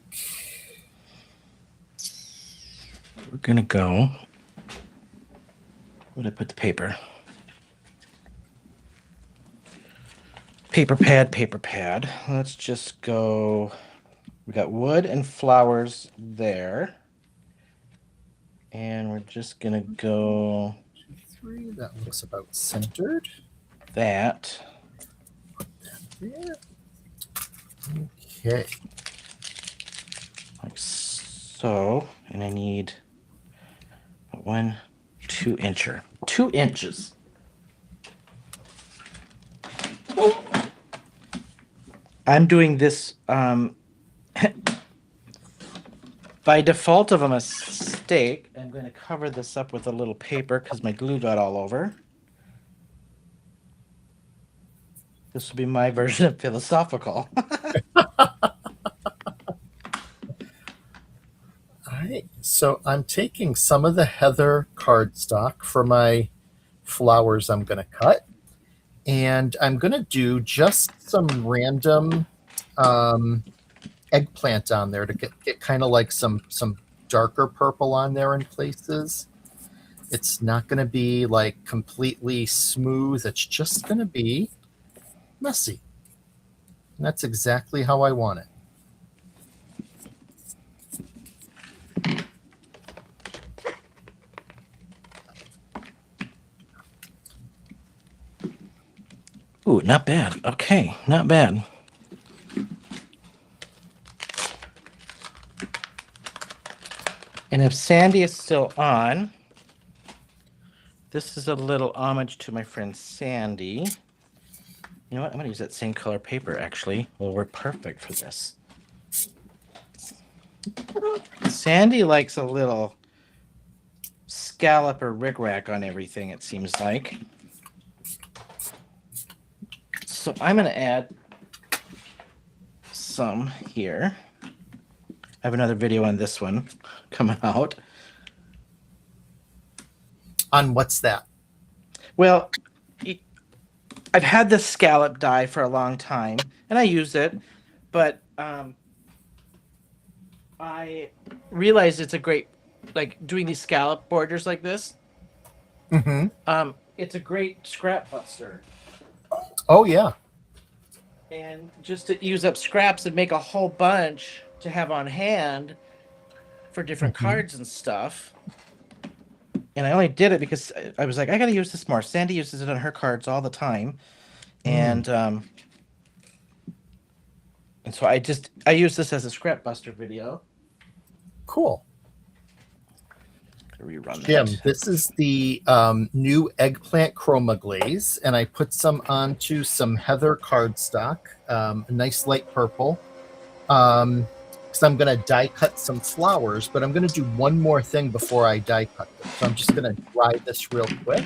We're gonna go. Where did I put the paper? Paper pad. Let's just go. We got wood and flowers there. And we're just gonna go 2, 3. That looks about centered. that. Put that there. Okay. Like so. And I need 1, 2 incher. 2 inches. I'm doing this by default of a mistake. I'm going to cover this up with a little paper because my glue got all over. This will be my version of philosophical. All right. So I'm taking some of the heather cardstock for my flowers I'm going to cut. And I'm going to do just some random eggplant on there to get kind of like some darker purple on there in places. It's not going to be like completely smooth. It's just going to be messy. And that's exactly how I want it. Ooh, not bad. Okay, not bad. And if Sandy is still on, this is a little homage to my friend Sandy. You know what? I'm going to use that same color paper, actually. Will work perfect for this. Sandy likes a little scallop or rickrack on everything, it seems like. So I'm going to add some here. I have another video on this one coming out. On what's that? Well, I've had this scallop dye for a long time, and I use it, but I realized it's a great, like doing these scallop borders like this. Mm-hmm. It's a great scrap buster. Oh, yeah. And just to use up scraps and make a whole bunch to have on hand for different cards and stuff. And I only did it because I was like, I gotta use this more. Sandy uses it on her cards all the time. And so I use this as a scrap buster video. Cool. Rerun Jim, that. this is the new eggplant chroma glaze, and I put some onto some heather cardstock, a nice light purple, because I'm going to die cut some flowers, but I'm going to do one more thing before I die cut them. So I'm just going to dry this real quick.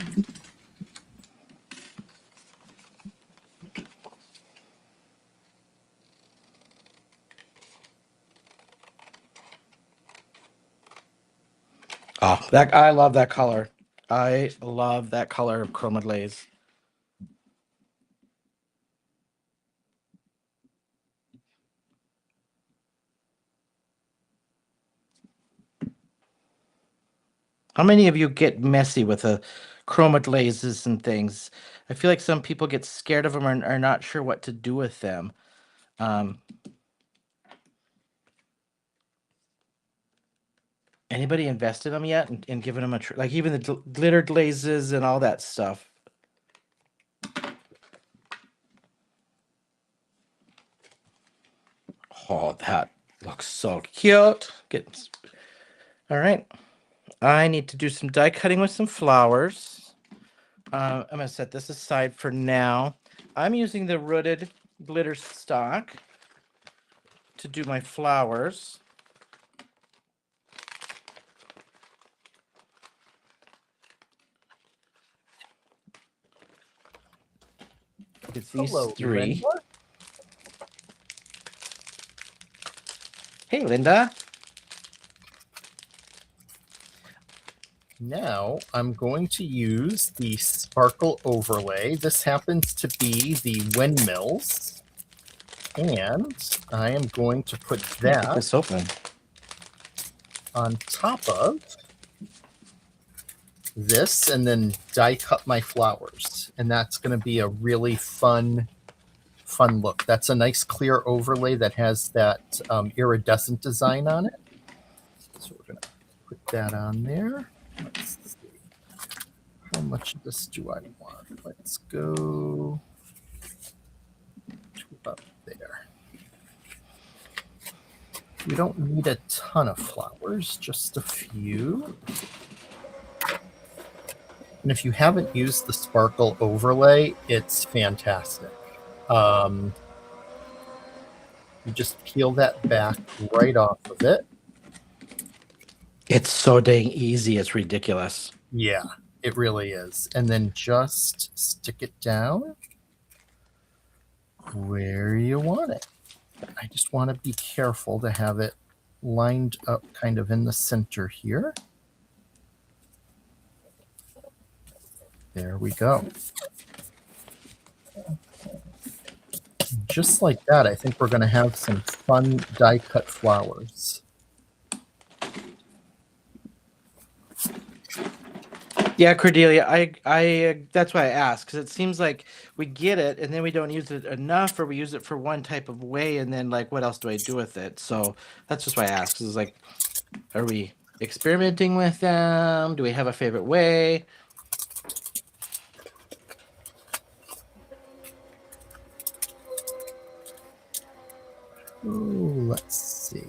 Oh, I love that color. I love that color of chroma glaze. How many of you get messy with the chroma glazes and things? I feel like some people get scared of them or are not sure what to do with them. Anybody invested them yet and given them a like even the glitter glazes and all that stuff? Oh, that looks so cute. All right. I need to do some die cutting with some flowers. I'm going to set this aside for now. I'm using the rooted glitter stock to do my flowers. It's these three. Linda. Hey, Linda. Now I'm going to use the sparkle overlay. This happens to be the windmills. And I am going to put that This open on top of this and then die cut my flowers. And that's going to be a really fun look. That's a nice clear overlay that has that iridescent design on it. So we're going to put that on there. Let's see. How much of this do I want? Let's go to up there. We don't need a ton of flowers, just a few. And if you haven't used the sparkle overlay, it's fantastic. You just peel that back right off of it. It's so dang easy. It's ridiculous. Yeah, it really is. And then just stick it down where you want it. I just want to be careful to have it lined up kind of in the center here. There we go. just like that, I think we're going to have some fun die cut flowers. Yeah, Cordelia, I that's why I asked, because it seems like we get it and then we don't use it enough, or we use it for one type of way, and then like, what else do I do with it? So that's just why I asked. 'Cause it's like, are we experimenting with them? Do we have a favorite way? Ooh, let's see.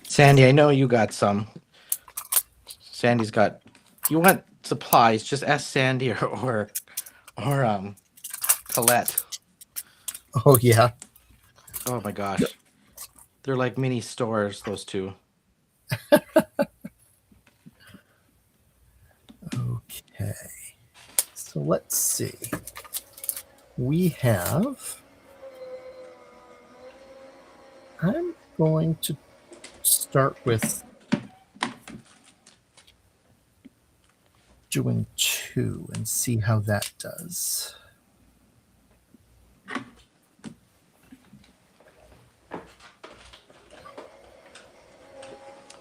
Sandy, I know you got some. Sandy's got. You want supplies? Just ask Sandy or Colette. Oh yeah. Oh my gosh, they're like mini stores. Those two. Okay. So let's see. We have. I'm going to start with doing 2 and see how that does.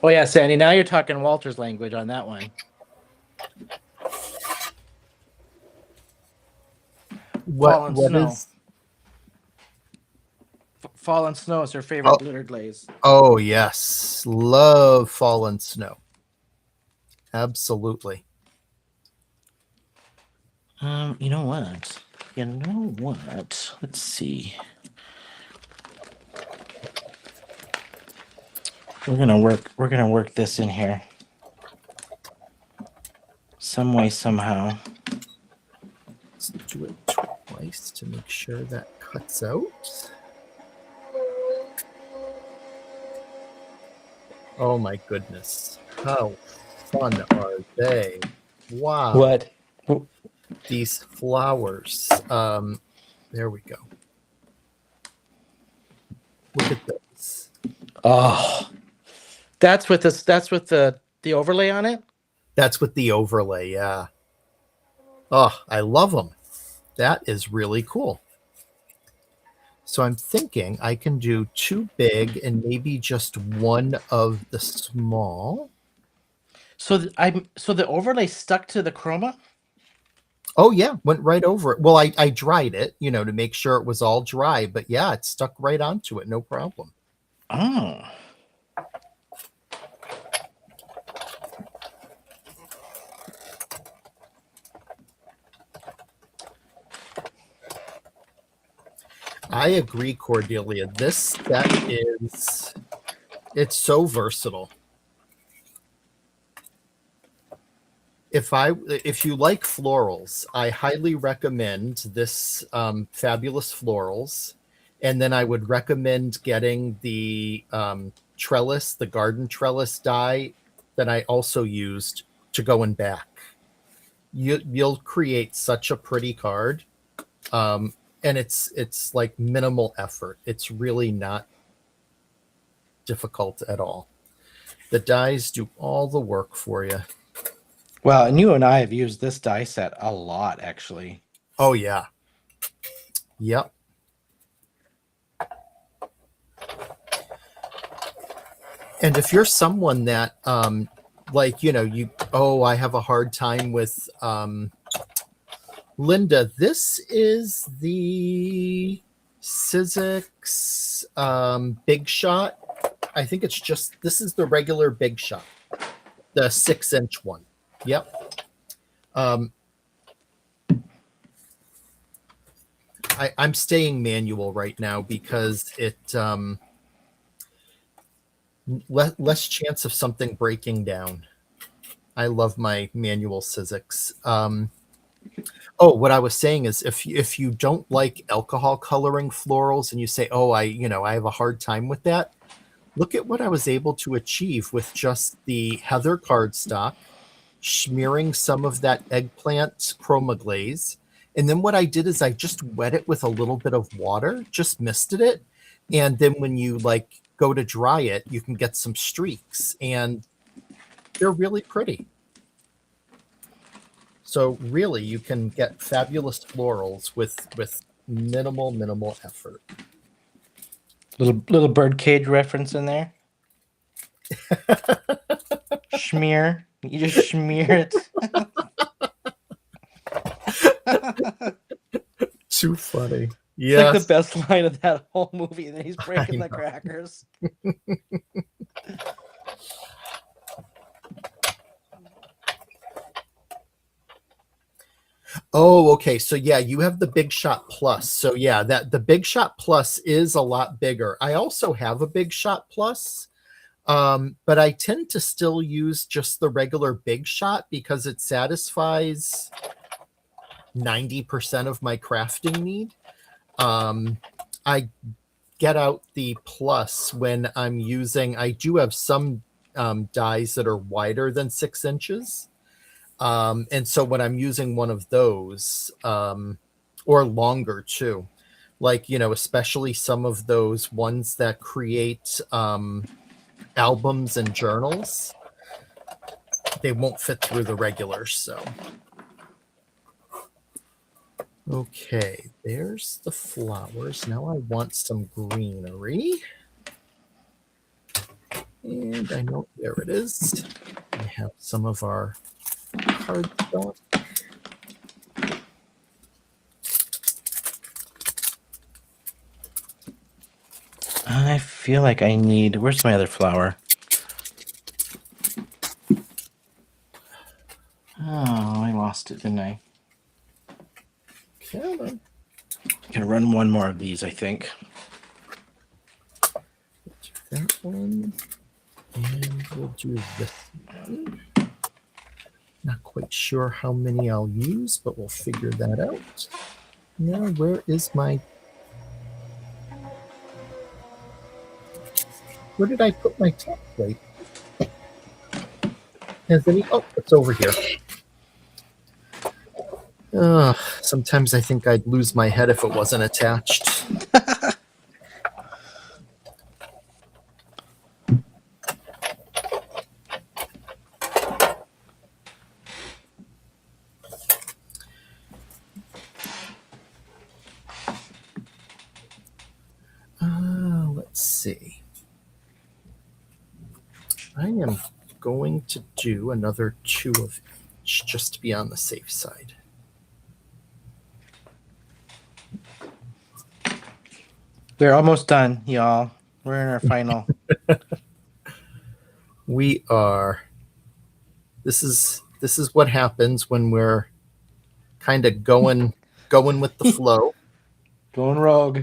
Oh yeah, Sandy. Now you're talking Walter's language on that one. Fallen Snow. Fallen Snow is her favorite glitter glaze. Oh yes, love Fallen Snow. Absolutely. You know what? Let's see. We're gonna work this in here. Some way, somehow. Let's do it twice to make sure that cuts out. Oh my goodness. How fun are they? Wow. What? These flowers. There we go. Look at this. Oh, that's with this. That's with the overlay on it. That's with the overlay. Yeah. Oh, I love them. That is really cool. So I'm thinking I can do 2 big and maybe just 1 of the small. So the overlay stuck to the chroma. Oh yeah, went right over it. Well, I dried it, to make sure it was all dry, but yeah, it stuck right onto it, no problem. Oh. I agree, Cordelia. This set it's so versatile. If you like florals, I highly recommend this Fabulous Florals, and then I would recommend getting the trellis, the garden trellis die that I also used to go in back. You'll create such a pretty card, and it's like minimal effort. It's really not difficult at all. The dies do all the work for you. Well, and you and I have used this die set a lot, actually. Oh, yeah. Yep. And if you're someone that, I have a hard time with Linda, this is the Sizzix Big Shot. I think this is the regular Big Shot, the 6-inch one. Yep. I'm staying manual right now because it less chance of something breaking down. I love my manual Sizzix. What I was saying is if you don't like alcohol coloring florals and you say, I have a hard time with that, look at what I was able to achieve with just the Heather cardstock, smearing some of that eggplant chroma glaze. And then what I did is I just wet it with a little bit of water, just misted it. And then when you go to dry it, you can get some streaks and they're really pretty. So really, you can get fabulous florals with minimal effort. Little birdcage reference in there. Schmear. You just smear it. Too funny. It's like the Yes, best line of that whole movie. And then he's I breaking the know. crackers. Oh, okay. So yeah, you have the Big Shot Plus. So yeah, that the Big Shot Plus is a lot bigger. I also have a Big Shot Plus, but I tend to still use just the regular Big Shot because it satisfies 90% of my crafting need. I get out the Plus when I'm using. I do have some dies that are wider than 6 inches. And so when I'm using one of those, or longer too, like, especially some of those ones that create albums and journals, they won't fit through the regulars. So, okay, there's the flowers. Now I want some greenery. And I know there it is. We have some of our cardstock. I feel like I need. Where's my other flower? Oh, I lost it, didn't I? Come on. Can run one more of these, I think. That one. And we'll do this one. Not quite sure how many I'll use, but we'll figure that out. Now, where is my... Where did I put my top plate? Has any... Oh, it's over here. Sometimes I think I'd lose my head if it wasn't attached. Let's see. I am going to do another 2 of each just to be on the safe side. We're almost done, y'all. We're in our final. We are. This is what happens when we're kind of going with the flow. Going rogue.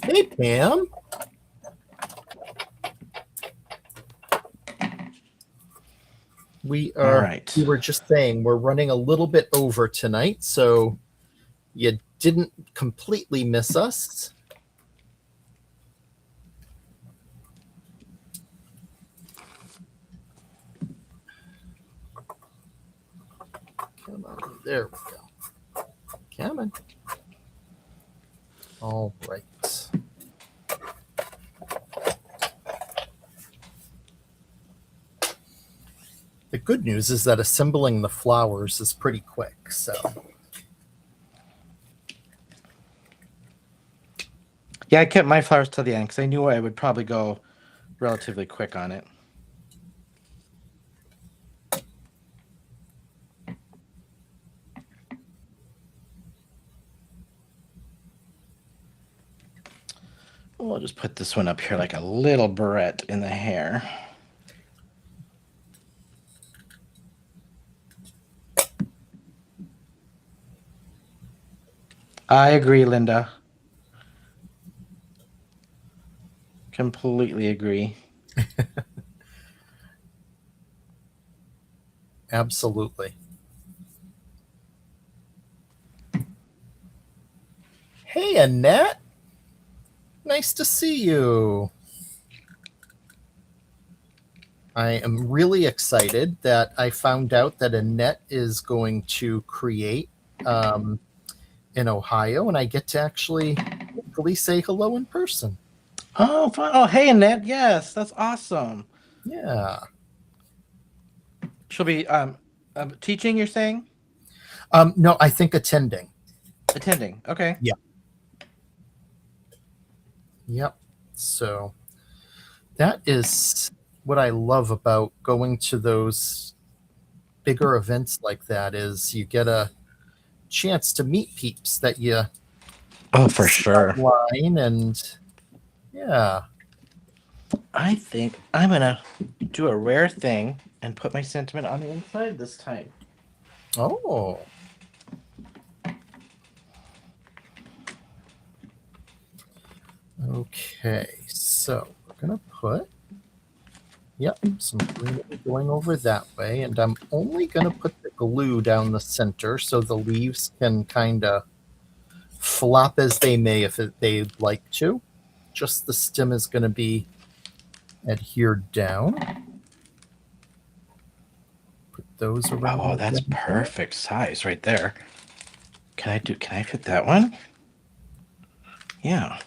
Hey, Pam. We are. All right. We were just saying we're running a little bit over tonight, so you didn't completely miss us. Come on, there we go. Come on. All right. The good news is that assembling the flowers is pretty quick, so. Yeah, I kept my flowers till the end because I knew I would probably go relatively quick on it. We'll just put this one up here like a little barrette in the hair. I agree, Linda. Completely agree. Absolutely. Hey, Annette. Nice to see you. I am really excited that I found out that Annette is going to create in Ohio, and I get to actually hopefully say hello in person. Oh, fun. Oh, hey, Annette. Yes, that's awesome. Yeah. She'll be teaching, you're saying? No, I think attending. Attending. Okay. Yeah. Yep. So that is what I love about going to those bigger events like that is you get a chance to meet peeps that you Oh, for see sure. online, and yeah. I think I'm gonna do a rare thing and put my sentiment on the inside this time. Oh. Okay, so we're gonna put, yep, some greenery going over that way, and I'm only gonna put the glue down the center so the leaves can kind of flop as they may if they'd like to. Just the stem is going to be adhered down. Put those around. Oh, that's perfect size right there. Can I fit that one? Yeah.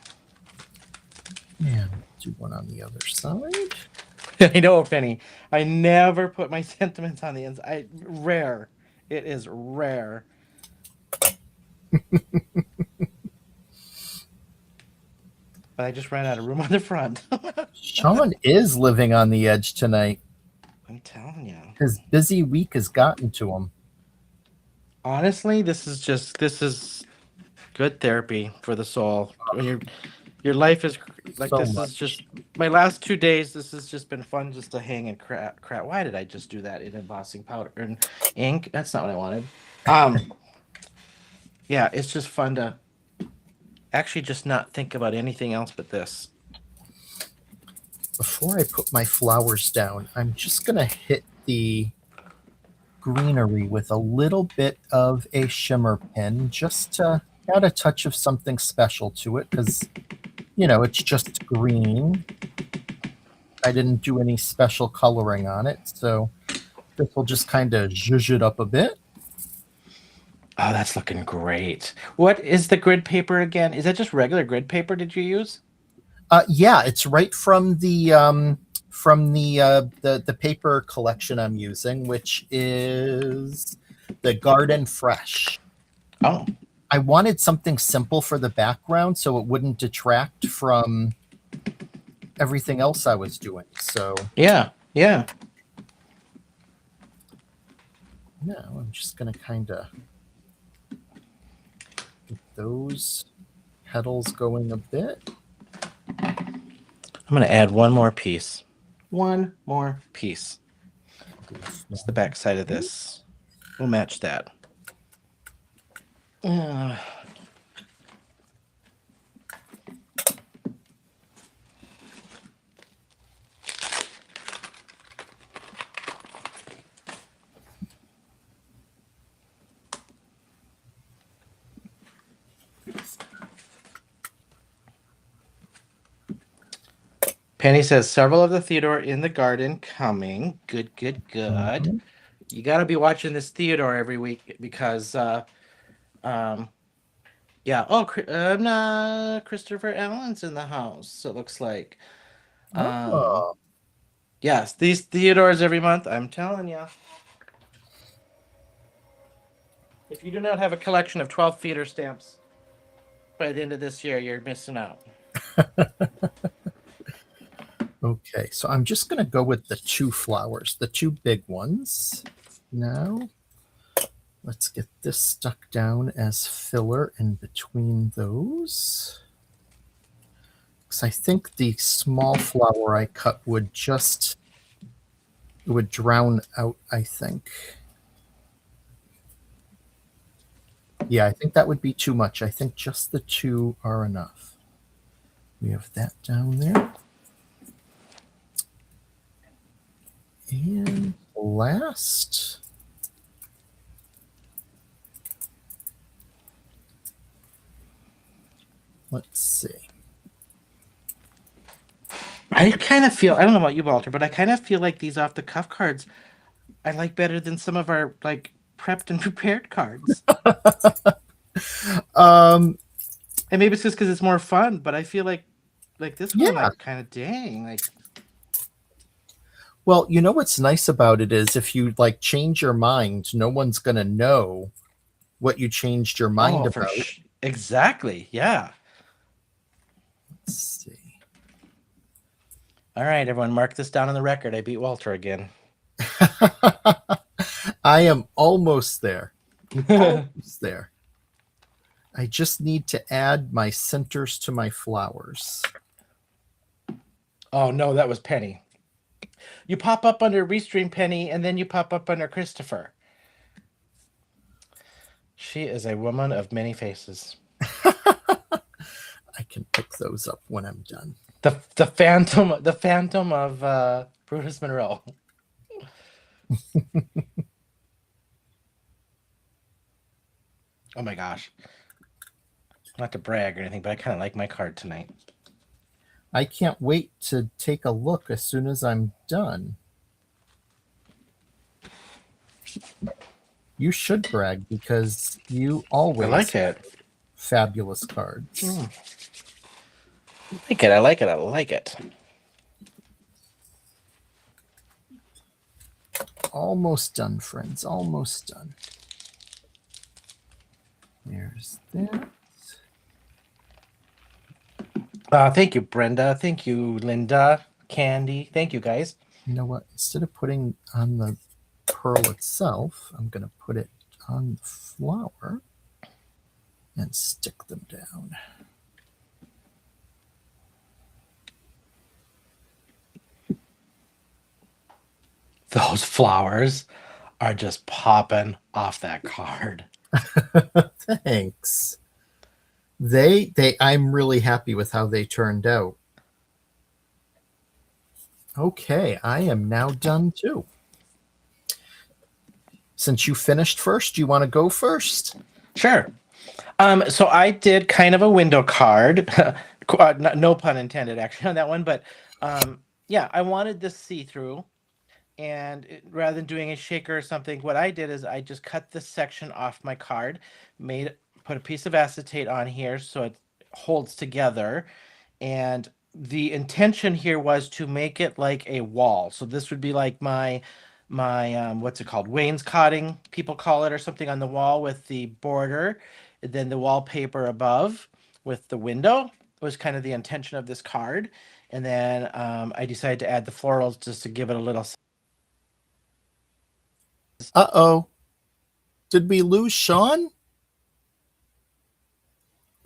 And do one on the other side. I know, Penny. I never put my sentiments on the inside. Rare. It is rare. But I just ran out of room on the front. Shawn is living on the edge tonight. I'm telling you. His busy week has gotten to him. Honestly, this is good therapy for the soul. When your life is like So this much. is just my last 2 days. This has just been fun just to hang and crap. Why did I just do that in embossing powder and ink? That's not what I wanted. Yeah, it's just fun to actually just not think about anything else but this. Before I put my flowers down, I'm just going to hit the greenery with a little bit of a shimmer pen just to add a touch of something special to it because, it's just green. I didn't do any special coloring on it, so this will just kind of zhuzh it up a bit. Oh, that's looking great. What is the grid paper again? Is that just regular grid paper did you use? Yeah, it's right from the paper collection I'm using, which is the Garden Fresh. Oh. I wanted something simple for the background so it wouldn't detract from everything else I was doing. So Yeah. now I'm just going to kind of get those petals going a bit. I'm going to add one more piece. One more piece. It's the back side of this. We'll match that. Penny says several of the Theodore in the garden coming. Good, good, good. Mm-hmm. You got to be watching this Theodore every week because, yeah. Oh, Christopher Allen's in the house. It looks like. Yes, these Theodores every month. I'm telling you. If you do not have a collection of 12 Theodore stamps by the end of this year, you're missing out. Okay, so I'm just going to go with the two flowers, the two big ones. Now, let's get this stuck down as filler in between those. Because I think the small flower I cut would drown out, I think. Yeah, I think that would be too much. I think just the two are enough. We have that down there. And last, let's see. I kind of feel, I don't know about you, Walter, but I kind of feel like these off the cuff cards I like better than some of our like prepped and prepared cards. And maybe it's just because it's more fun, but I feel like this one, like kind of dang, like. Well, you know what's nice about it is if you like change your mind, no one's going to know what you changed your mind Oh, about. exactly. Yeah. Let's see. All right, everyone, mark this down on the record. I beat Walter again. I am almost there. Almost there. I just need to add my centers to my flowers. Oh no, that was Penny. You pop up under Restream Penny, and then you pop up under Christopher. She is a woman of many faces. I can pick those up when I'm done. The phantom of Brutus Monroe. Oh my gosh. Not to brag or anything, but I kind of like my card tonight. I can't wait to take a look as soon as I'm done. You should brag because you always I like it. fabulous cards. I like it. I like it. I like it. Almost done, friends. Almost done. There's that. Thank you, Brenda. Thank you, Linda. Candy. Thank you, guys. You know what? Instead of putting on the pearl itself, I'm going to put it on the flower and stick them down. Those flowers are just popping off that card. Thanks. I'm really happy with how they turned out. Okay, I am now done too. Since you finished first, do you want to go first? Sure. So I did kind of a window card. No pun intended, actually, on that one. But yeah, I wanted this see-through. And rather than doing a shaker or something, what I did is I just cut this section off my card, put a piece of acetate on here so it holds together. And the intention here was to make it like a wall. So this would be like my what's it called? Wainscoting, people call it, or something on the wall with the border, and then the wallpaper above with the window was kind of the intention of this card. And then I decided to add the florals just to give it a little. Uh-oh. Did we lose Shawn?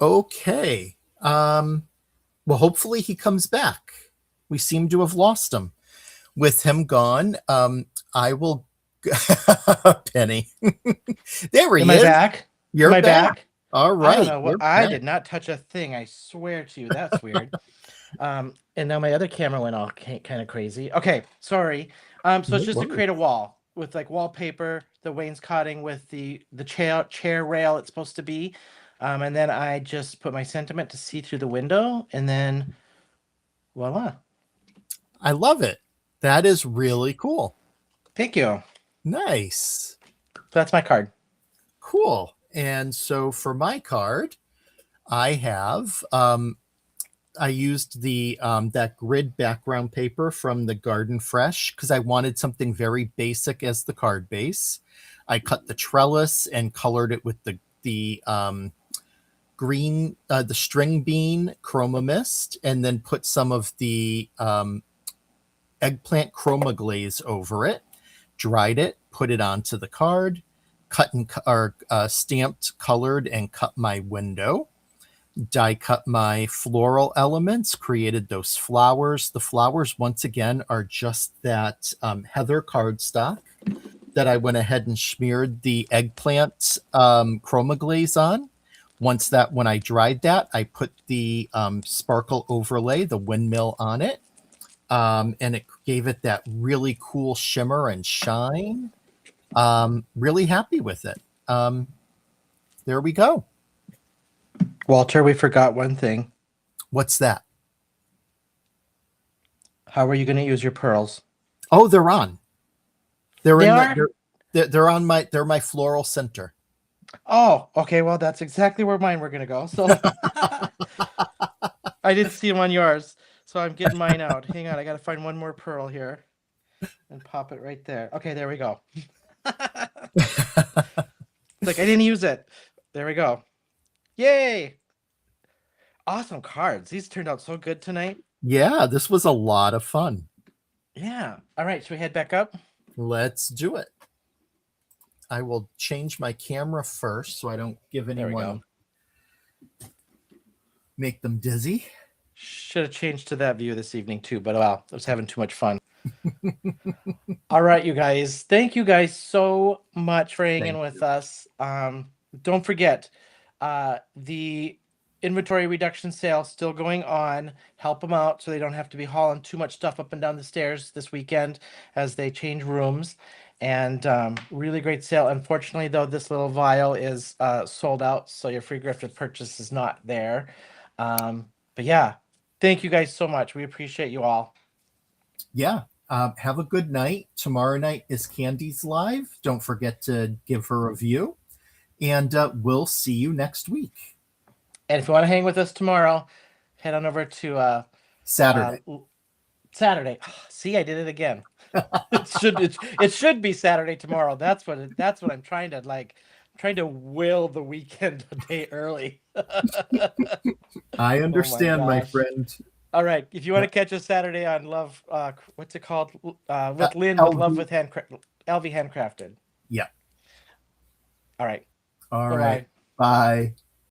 Okay. Well, hopefully he comes back. We seem to have lost him. With him gone, I will Penny. There he Am is. I back? You're Am I back? All right. I don't know what You're I back. did not touch a thing. I swear to you, that's weird. And now my other camera went all kind of crazy. Okay, sorry. So No it's just to worries. create a wall with like wallpaper, the wainscoting with the chair rail it's supposed to be, and then I just put my sentiment to see through the window, and then voila. I love it. That is really cool. Thank you. Nice. So that's my card. Cool. And so for my card, I have I used the that grid background paper from the Garden Fresh because I wanted something very basic as the card base. I cut the trellis and colored it with the green, the string bean chroma mist, and then put some of the eggplant chroma glaze over it. Dried it, put it onto the card, cut and or stamped, colored, and cut my window. Die cut my floral elements, created those flowers. The flowers, once again, are just that heather cardstock that I went ahead and smeared the eggplant chroma glaze on. When I dried that, I put the sparkle overlay, the windmill on it. And it gave it that really cool shimmer and shine. Really happy with it. There we go. Walter, we forgot one thing. What's that? How are you going to use your pearls? Oh, they're on. They're my floral center. Oh, okay. Well, that's exactly where mine were going to go. So I didn't see them on yours. So I'm getting mine out. Hang on. I got to find one more pearl here. and pop it right there. Okay, there we go. It's like I didn't use it. There we go. Yay! Awesome cards. These turned out so good tonight. Yeah, this was a lot of fun. Yeah. All right, should we head back up? Let's do it. I will change my camera first so I don't give There we anyone, go. make them dizzy. Should have changed to that view this evening too, but wow, I was having too much fun. All right, you guys. Thank you guys so much for hanging Thank with you. us. Don't forget, the inventory reduction sale still going on. Help them out so they don't have to be hauling too much stuff up and down the stairs this weekend as they change rooms. And really great sale. Unfortunately, though, this little vial is sold out, so your free gift with purchase is not there. But yeah, thank you guys so much. We appreciate you all. Yeah. Have a good night. Tomorrow night is Candy's live. Don't forget to give her a review. And we'll see you next week. And if you want to hang with us tomorrow, head on over to Saturday. Saturday. See, I did it again. It should be Saturday tomorrow. That's what I'm trying to like. I'm trying to will the weekend a day early. I Oh my understand, my gosh. friend. All right. If you want to catch us Saturday on Love, what's it called? With Lynn with Love LV. with LV Handcrafted. Yeah. All right. All Bye right. bye. Bye.